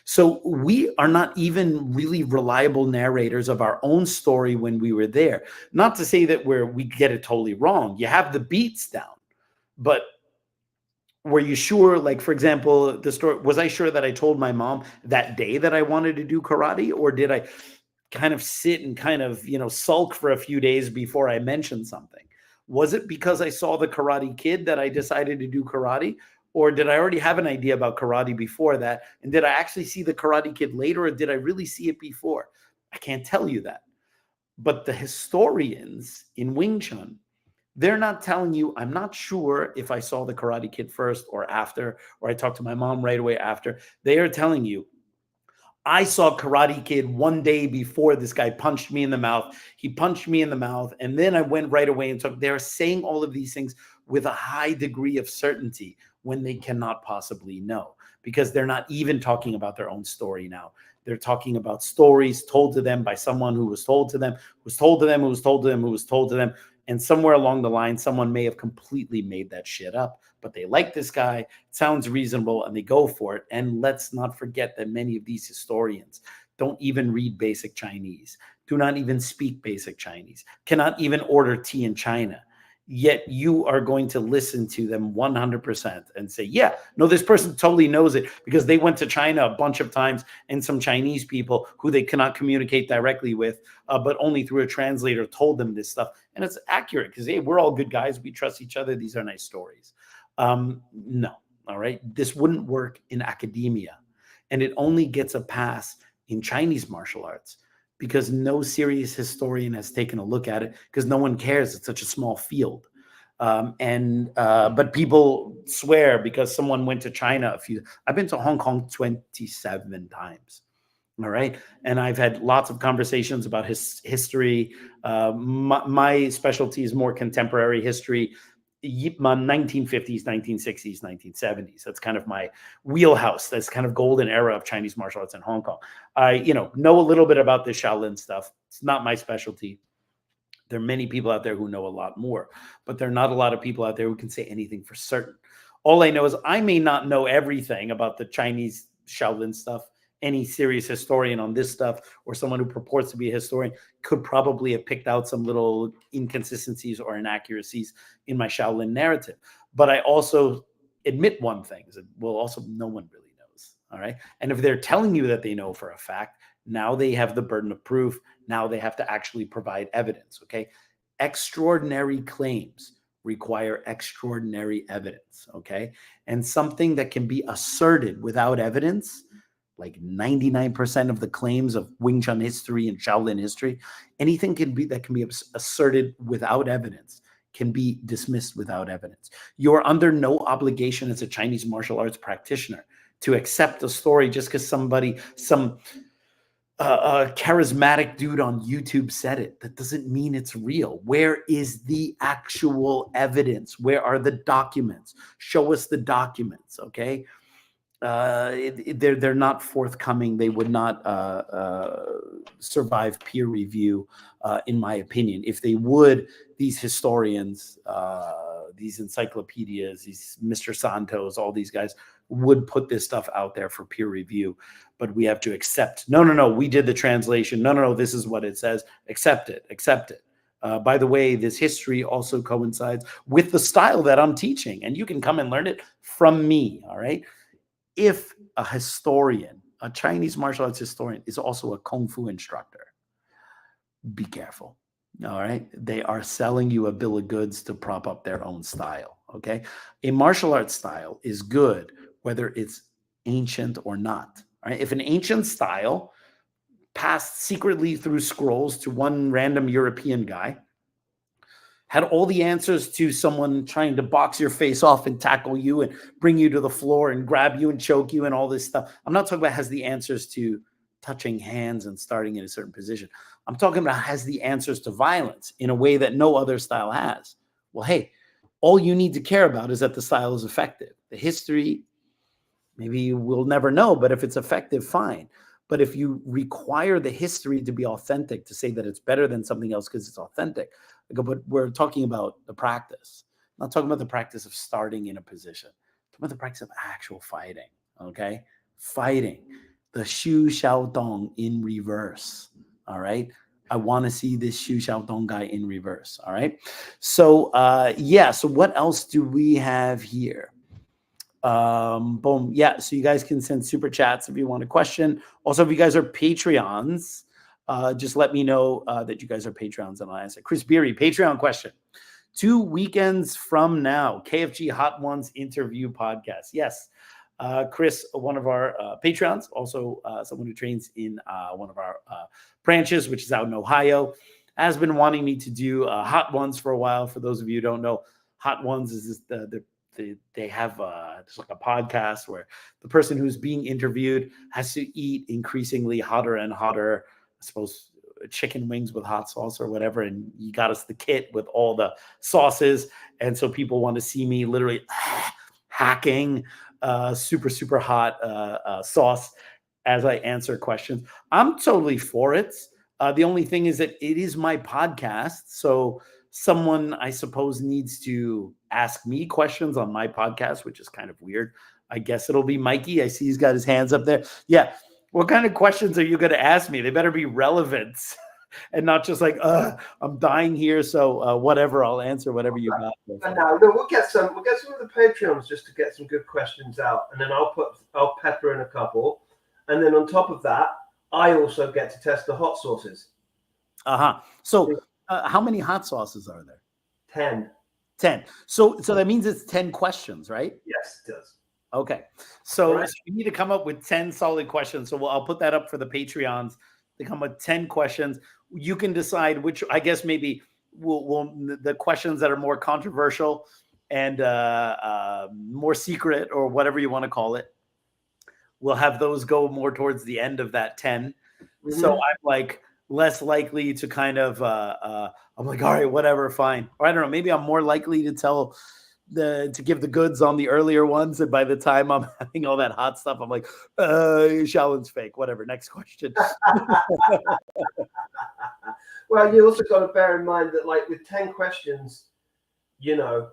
So we are not even really reliable narrators of our own story when we were there. Not to say that we get it totally wrong. You have the beats down, but were you sure, like, for example, the story, was I sure that I told my mom that day that I wanted to do karate, or did I kind of sit and kind of, sulk for a few days before I mentioned something? Was it because I saw the Karate Kid that I decided to do karate? Or did I already have an idea about karate before that? And did I actually see the Karate Kid later, or did I really see it before? I can't tell you that. But the historians in Wing Chun, they're not telling you, I'm not sure if I saw the Karate Kid first or after, or I talked to my mom right away after. They are telling you, I saw Karate Kid one day before this guy punched me in the mouth. He punched me in the mouth, and then I went right away and took. They're saying all of these things with a high degree of certainty when they cannot possibly know, because they're not even talking about their own story now. They're talking about stories told to them by someone who was told to them, who was told to them, who was told to them, who was told to them. And somewhere along the line, someone may have completely made that shit up, but they like this guy. It sounds reasonable and they go for it. And let's not forget that many of these historians don't even read basic Chinese, do not even speak basic Chinese, cannot even order tea in China. Yet you are going to listen to them 100% and say, yeah, no, this person totally knows it because they went to China a bunch of times and some Chinese people who they cannot communicate directly with, but only through a translator told them this stuff. And it's accurate because, hey, we're all good guys. We trust each other. These are nice stories. No, all right. This wouldn't work in academia. And it only gets a pass in Chinese martial arts because no serious historian has taken a look at it because no one cares. It's such a small field. But people swear because someone went to China I've been to Hong Kong 27 times. All right. And I've had lots of conversations about history. My specialty is more contemporary history, 1950s, 1960s, 1970s. That's kind of my wheelhouse. That's kind of golden era of Chinese martial arts in Hong Kong. I, know a little bit about the Shaolin stuff. It's not my specialty. There are many people out there who know a lot more, but there are not a lot of people out there who can say anything for certain. All I know is I may not know everything about the Chinese Shaolin stuff. Any serious historian on this stuff or someone who purports to be a historian could probably have picked out some little inconsistencies or inaccuracies in my Shaolin narrative. But I also admit one thing, is that, well, also no one really knows, all right? And if they're telling you that they know for a fact, now they have the burden of proof. Now they have to actually provide evidence, okay? Extraordinary claims require extraordinary evidence, okay? And something that can be asserted without evidence, like 99% of the claims of Wing Chun history and Shaolin history, anything that can be asserted without evidence can be dismissed without evidence. You're under no obligation as a Chinese martial arts practitioner to accept a story just because some charismatic dude on YouTube said it. That doesn't mean it's real. Where is the actual evidence? Where are the documents? Show us the documents, okay? They're not forthcoming. They would not survive peer review, in my opinion. If they would, these historians, these encyclopedias, these Mr. Santos, all these guys would put this stuff out there for peer review. But we have to accept, no, we did the translation. No, this is what it says. Accept it. By the way, this history also coincides with the style that I'm teaching, and you can come and learn it from me, all right? If a historian, a Chinese martial arts historian, is also a Kung Fu instructor, be careful. All right. They are selling you a bill of goods to prop up their own style. Okay. A martial arts style is good, whether it's ancient or not. All right. If an ancient style passed secretly through scrolls to one random European guy, had all the answers to someone trying to box your face off and tackle you and bring you to the floor and grab you and choke you and all this stuff. I'm not talking about has the answers to touching hands and starting in a certain position. I'm talking about has the answers to violence in a way that no other style has. Well, hey, all you need to care about is that the style is effective. The history, maybe we'll never know, but if it's effective, fine. But if you require the history to be authentic, to say that it's better than something else because it's authentic, but we're talking about the practice. I'm not talking about the practice of starting in a position. I'm talking about the practice of actual fighting, okay? Fighting. The Shu Xiaodong in reverse, all right? I want to see this Shu Xiaodong guy in reverse, all right? So, so what else do we have here? Boom. Yeah, so you guys can send super chats if you want a question. Also, if you guys are Patreons, just let me know that you guys are Patreons and I'll answer. Chris Beery, Patreon question. 2 weekends from now, KFG Hot Ones interview podcast. Yes, Chris, one of our Patreons, also someone who trains in one of our branches, which is out in Ohio, has been wanting me to do Hot Ones for a while. For those of you who don't know, Hot Ones is they have just like a podcast where the person who's being interviewed has to eat increasingly hotter and hotter, I suppose, chicken wings with hot sauce or whatever. And you got us the kit with all the sauces. And so people want to see me literally hacking super, super hot sauce. as I answer questions. I'm totally for it. The only thing is that it is my podcast. So someone, I suppose, needs to ask me questions on my podcast, which is kind of weird. I guess it'll be Mikey. I see he's got his hands up there. Yeah. What kind of questions are you going to ask me? They better be relevant and not just like, I'm dying here. So whatever, I'll answer whatever you got. And now we'll get some of the Patreons just to get some good questions out. And then I'll pepper in a couple. And then on top of that, I also get to test the hot sauces. So how many hot sauces are there? 10. So that means it's 10 questions, right? Yes, it does. Okay. So you need to come up with 10 solid questions. So I'll put that up for the Patreons. They come with 10 questions. You can decide which, I guess maybe we'll the questions that are more controversial and more secret or whatever you want to call it. We'll have those go more towards the end of that 10. Mm-hmm. So I'm like less likely to kind of, I'm like, all right, whatever, fine. Or I don't know, maybe I'm more likely to give the goods on the earlier ones. And by the time I'm having all that hot stuff, I'm like, Shaolin's fake, whatever. Next question. Well, you also got to bear in mind that like with 10 questions, you know,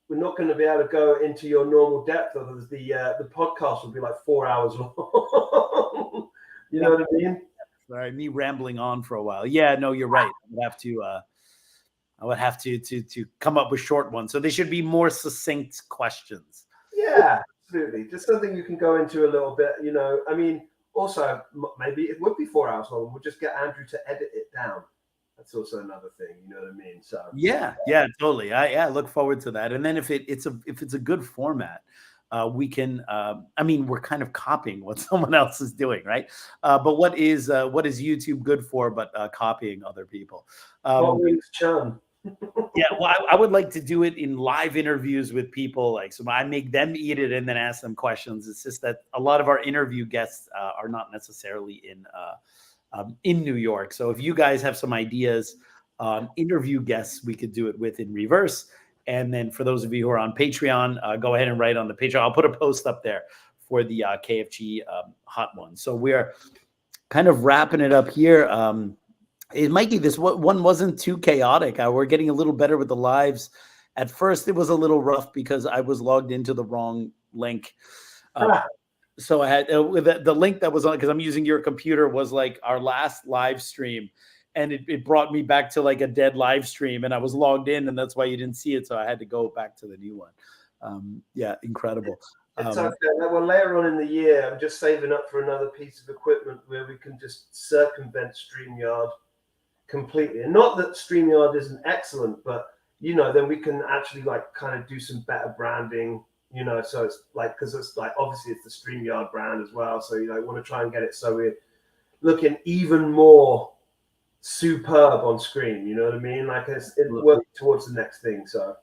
we're not going to be able to go into your normal depth. Otherwise, the podcast will be like 4 hours long. You know what I mean? Sorry, me rambling on for a while. Yeah, no, you're right. I would have to come up with short ones. So they should be more succinct questions. Yeah, absolutely. Just something you can go into a little bit. You know, I mean, also maybe it would be 4 hours long. We'll just get Andrew to edit it down. That's also another thing, you know what I mean? So yeah, totally. I look forward to that. And then if it's a good format, we can. I mean, we're kind of copying what someone else is doing, right? But what is YouTube good for? But copying other people. Yim Wing Chun. Yeah, well, I would like to do it in live interviews with people. Like, so I make them eat it and then ask them questions. It's just that a lot of our interview guests are not necessarily in New York. So if you guys have some ideas on interview guests, we could do it with in reverse. And then for those of you who are on Patreon, go ahead and write on the Patreon. I'll put a post up there for the KFG hot one. So we're kind of wrapping it up here. Mikey, this one wasn't too chaotic. We're getting a little better with the lives. At first, it was a little rough because I was logged into the wrong link. So I had the link that was on, because I'm using your computer, was like our last live stream. And it brought me back to like a dead live stream. And I was logged in, and that's why you didn't see it. So I had to go back to the new one. Yeah, incredible. It's okay. Well, later on in the year, I'm just saving up for another piece of equipment where we can just circumvent StreamYard completely. And not that StreamYard isn't excellent, but, you know, then we can actually like kind of do some better branding, you know, so it's like, because it's like, obviously it's the StreamYard brand as well. So, you know, I want to try and get it so we're looking even more superb on screen, you know what I mean? Like it's working towards the next thing. So,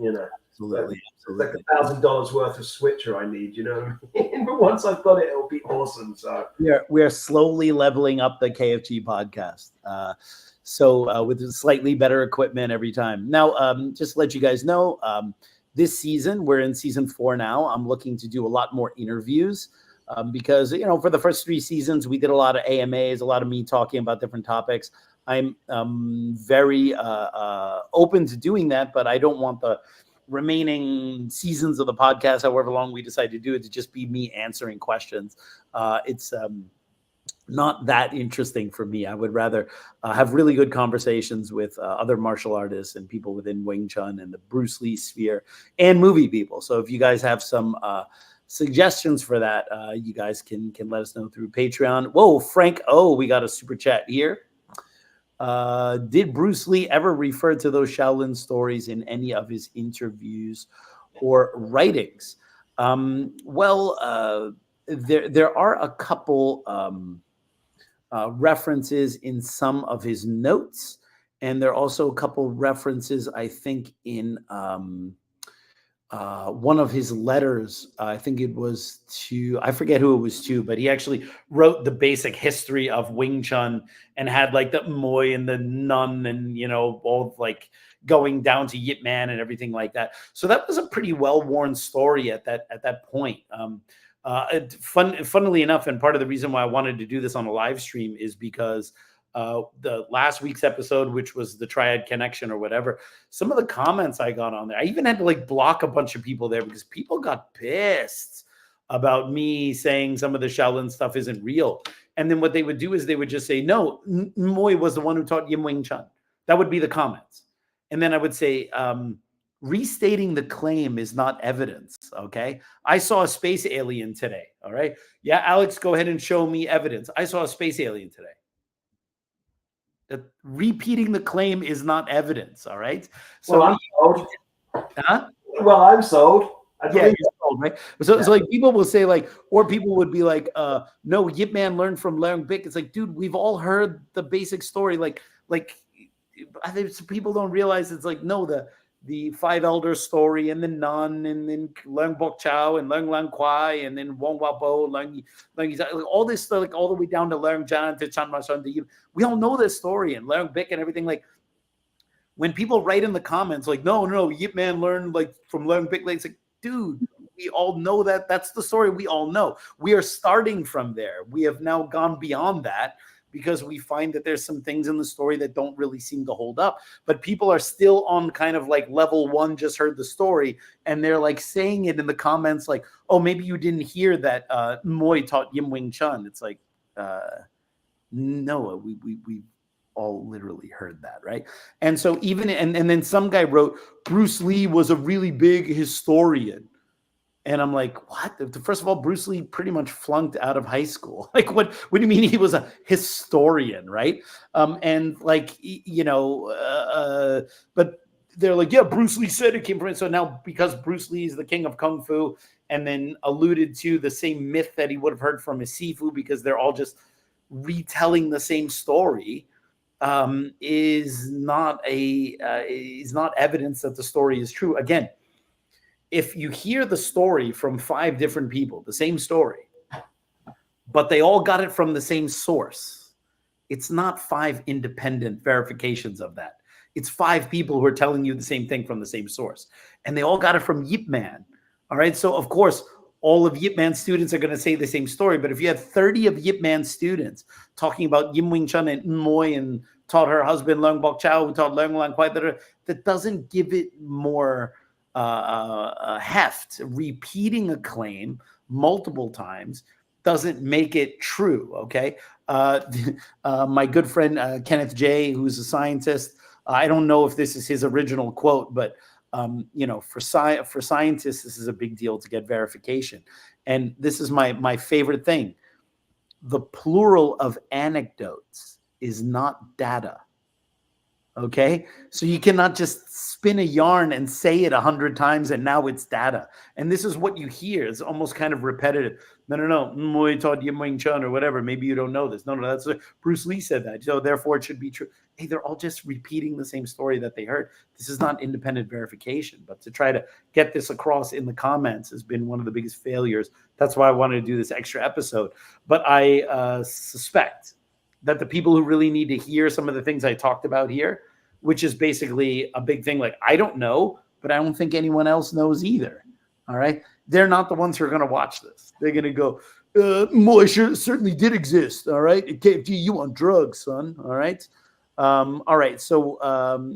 you know, absolutely. It's like $1,000 worth of switcher I need, you know what I mean? But once I've got it, it'll be awesome. So we are slowly leveling up the KFG podcast. So with slightly better equipment every time. Now, just to let you guys know, this season, we're in season 4 now. I'm looking to do a lot more interviews because, you know, for the first 3 seasons, we did a lot of AMAs, a lot of me talking about different topics. I'm very open to doing that, but I don't want the remaining seasons of the podcast, however long we decide to do it, to just be me answering questions. It's not that interesting for me. I would rather have really good conversations with other martial artists and people within Wing Chun and the Bruce Lee sphere and movie people. So if you guys have some suggestions for that, you guys can let us know through Patreon. Whoa, Frank O, we got a super chat here. Did Bruce Lee ever refer to those Shaolin stories in any of his interviews or writings? Well, there are a couple references in some of his notes, and there are also a couple references, I think, in one of his letters. I think it was to, I forget who it was to, but he actually wrote the basic history of Wing Chun and had like the Moy and the Nun and, you know, all like going down to Yip Man and everything like that. So that was a pretty well-worn story at that point. Funnily enough, and part of the reason why I wanted to do this on a live stream is because the last week's episode, which was the Triad Connection or whatever, some of the comments I got on there, I even had to like block a bunch of people there because people got pissed about me saying some of the Shaolin stuff isn't real. And then what they would do is they would just say, no, Moy was the one who taught Yim Wing Chun. That would be the comments. And then I would say, restating the claim is not evidence, okay? I saw a space alien today, all right? Yeah, Alex, go ahead and show me evidence. I saw a space alien today. Repeating the claim is not evidence, all right? So, well, I'm sold. Huh? Well, I'm sold. Yeah, you're sold, right? So like people will say like, or people would be like, no, Yip Man learned from Leung Bik. It's like, dude, we've all heard the basic story. Like I think people don't realize it's like, no, the five elders story and the nun and then Leung Bok Chow and Leung Lang Kwai and then Wong Wa Bo, Leung all this stuff, like all the way down to Leung Jan to Chan Ma Shan to Yip. We all know this story and Leung Bik and everything. Like when people write in the comments like, no, Yip Man learned like from Leung Bik, like it's like, dude, we all know that. That's the story we all know. We are starting from there. We have now gone beyond that because we find that there's some things in the story that don't really seem to hold up. But people are still on kind of like level one, just heard the story, and they're like saying it in the comments like, oh, maybe you didn't hear that Moy taught Yim Wing Chun. It's like, no, we all literally heard that, right? And so even and then some guy wrote Bruce Lee was a really big historian, and I'm like, what? First of all, Bruce Lee pretty much flunked out of high school. Like, what do you mean he was a historian, right? And like but they're like, yeah, Bruce Lee said it came from it. So now because Bruce Lee is the king of kung fu, and then alluded to the same myth that he would have heard from his Sifu, because they're all just retelling the same story. Is not evidence that the story is true. Again, if you hear the story from 5 different people, the same story, but they all got it from the same source, it's not 5 independent verifications of that. It's 5 people who are telling you the same thing from the same source, and they all got it from Yip Man. All right, so of course, all of Yip Man's students are going to say the same story. But if you had 30 of Yip Man's students talking about Yim Wing Chun and Moy and taught her husband Leung Bok Chow, who taught Leung Lang Kwai, that doesn't give it more heft. Repeating a claim multiple times doesn't make it true, okay? My good friend Kenneth J, who's a scientist, I don't know if this is his original quote, but for scientists, this is a big deal to get verification. And this is my favorite thing. The plural of anecdotes is not data. Okay, so you cannot just spin a yarn and say it 100 times and now it's data. And this is what you hear. It's almost kind of repetitive. No. Moy taught Yim Wing Chun or whatever. Maybe you don't know this. No, that's Bruce Lee said that. So therefore it should be true. Hey, they're all just repeating the same story that they heard. This is not independent verification. But to try to get this across in the comments has been one of the biggest failures. That's why I wanted to do this extra episode. But I suspect that the people who really need to hear some of the things I talked about here, which is basically a big thing, like I don't know, but I don't think anyone else knows either. All right. They're not the ones who are going to watch this. They're going to go, Moy certainly did exist. All right. KFG, you on drugs, son. All right. All right. So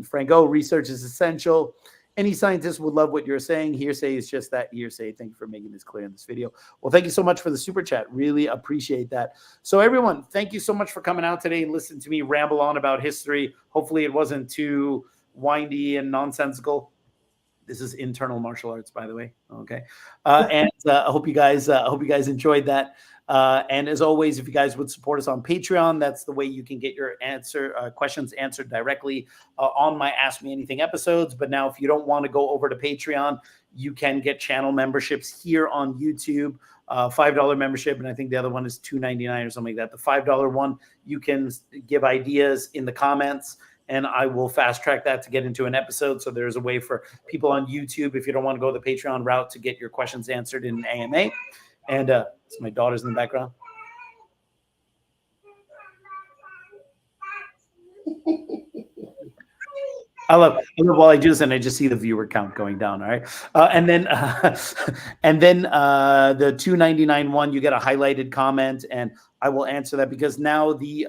Franco, research is essential. Any scientist would love what you're saying. Hearsay is just that, hearsay. Thank you for making this clear in this video. Well, thank you so much for the super chat. Really appreciate that. So everyone, thank you so much for coming out today and listening to me ramble on about history. Hopefully it wasn't too windy and nonsensical. This is internal martial arts, by the way. Okay. And I hope you guys enjoyed that. And as always, if you guys would support us on Patreon, that's the way you can get your questions answered directly on my Ask Me Anything episodes. But now, if you don't want to go over to Patreon, you can get channel memberships here on YouTube. $5 membership, and I think the other one is $2.99 or something like that. The $5 one, you can give ideas in the comments, and I will fast track that to get into an episode. So there's a way for people on YouTube, if you don't want to go the Patreon route, to get your questions answered in an AMA. And so my daughter's in the background. while I do this, and I just see the viewer count going down. All right, and then the $2.99 one, you get a highlighted comment, and I will answer that because now the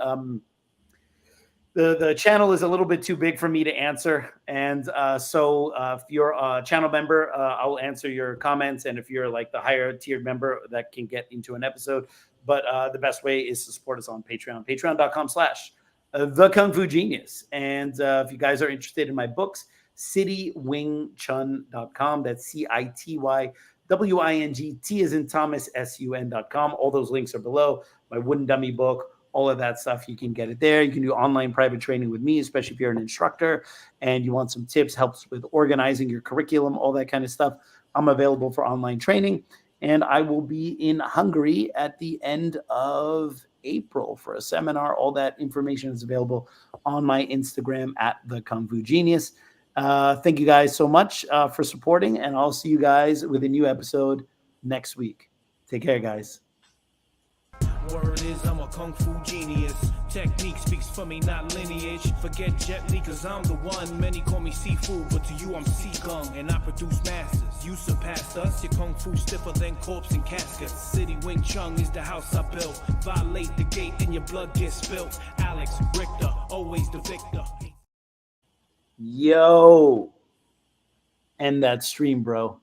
channel is a little bit too big for me to answer, and so if you're a channel member, I'll answer your comments, and if you're like the higher tiered member, that can get into an episode. But the best way is to support us on Patreon, patreon.com/The Kung Fu Genius. And if you guys are interested in my books, citywingchun.com. That's CITYWING. T as in Thomas, SUN.com. All those links are below. My Wooden Dummy book, all of that stuff, you can get it there. You can do online private training with me, especially if you're an instructor and you want some tips, helps with organizing your curriculum, all that kind of stuff. I'm available for online training. And I will be in Hungary at the end of April for a seminar. All that information is available on my Instagram at The Kung Fu Genius. Thank you guys so much for supporting, and I'll see you guys with a new episode next week. Take care, guys. Word is I'm a kung fu genius. Technique speaks for me, not lineage. Forget Jet Li, cause I'm the one. Many call me seafood, but to you I'm Seagung. And I produce masters. You surpassed us. Your kung fu stiffer than corpse and caskets. City Wing Chun is the house I built. Violate the gate and your blood gets spilt. Alex Richter, always the victor. Yo. End that stream, bro.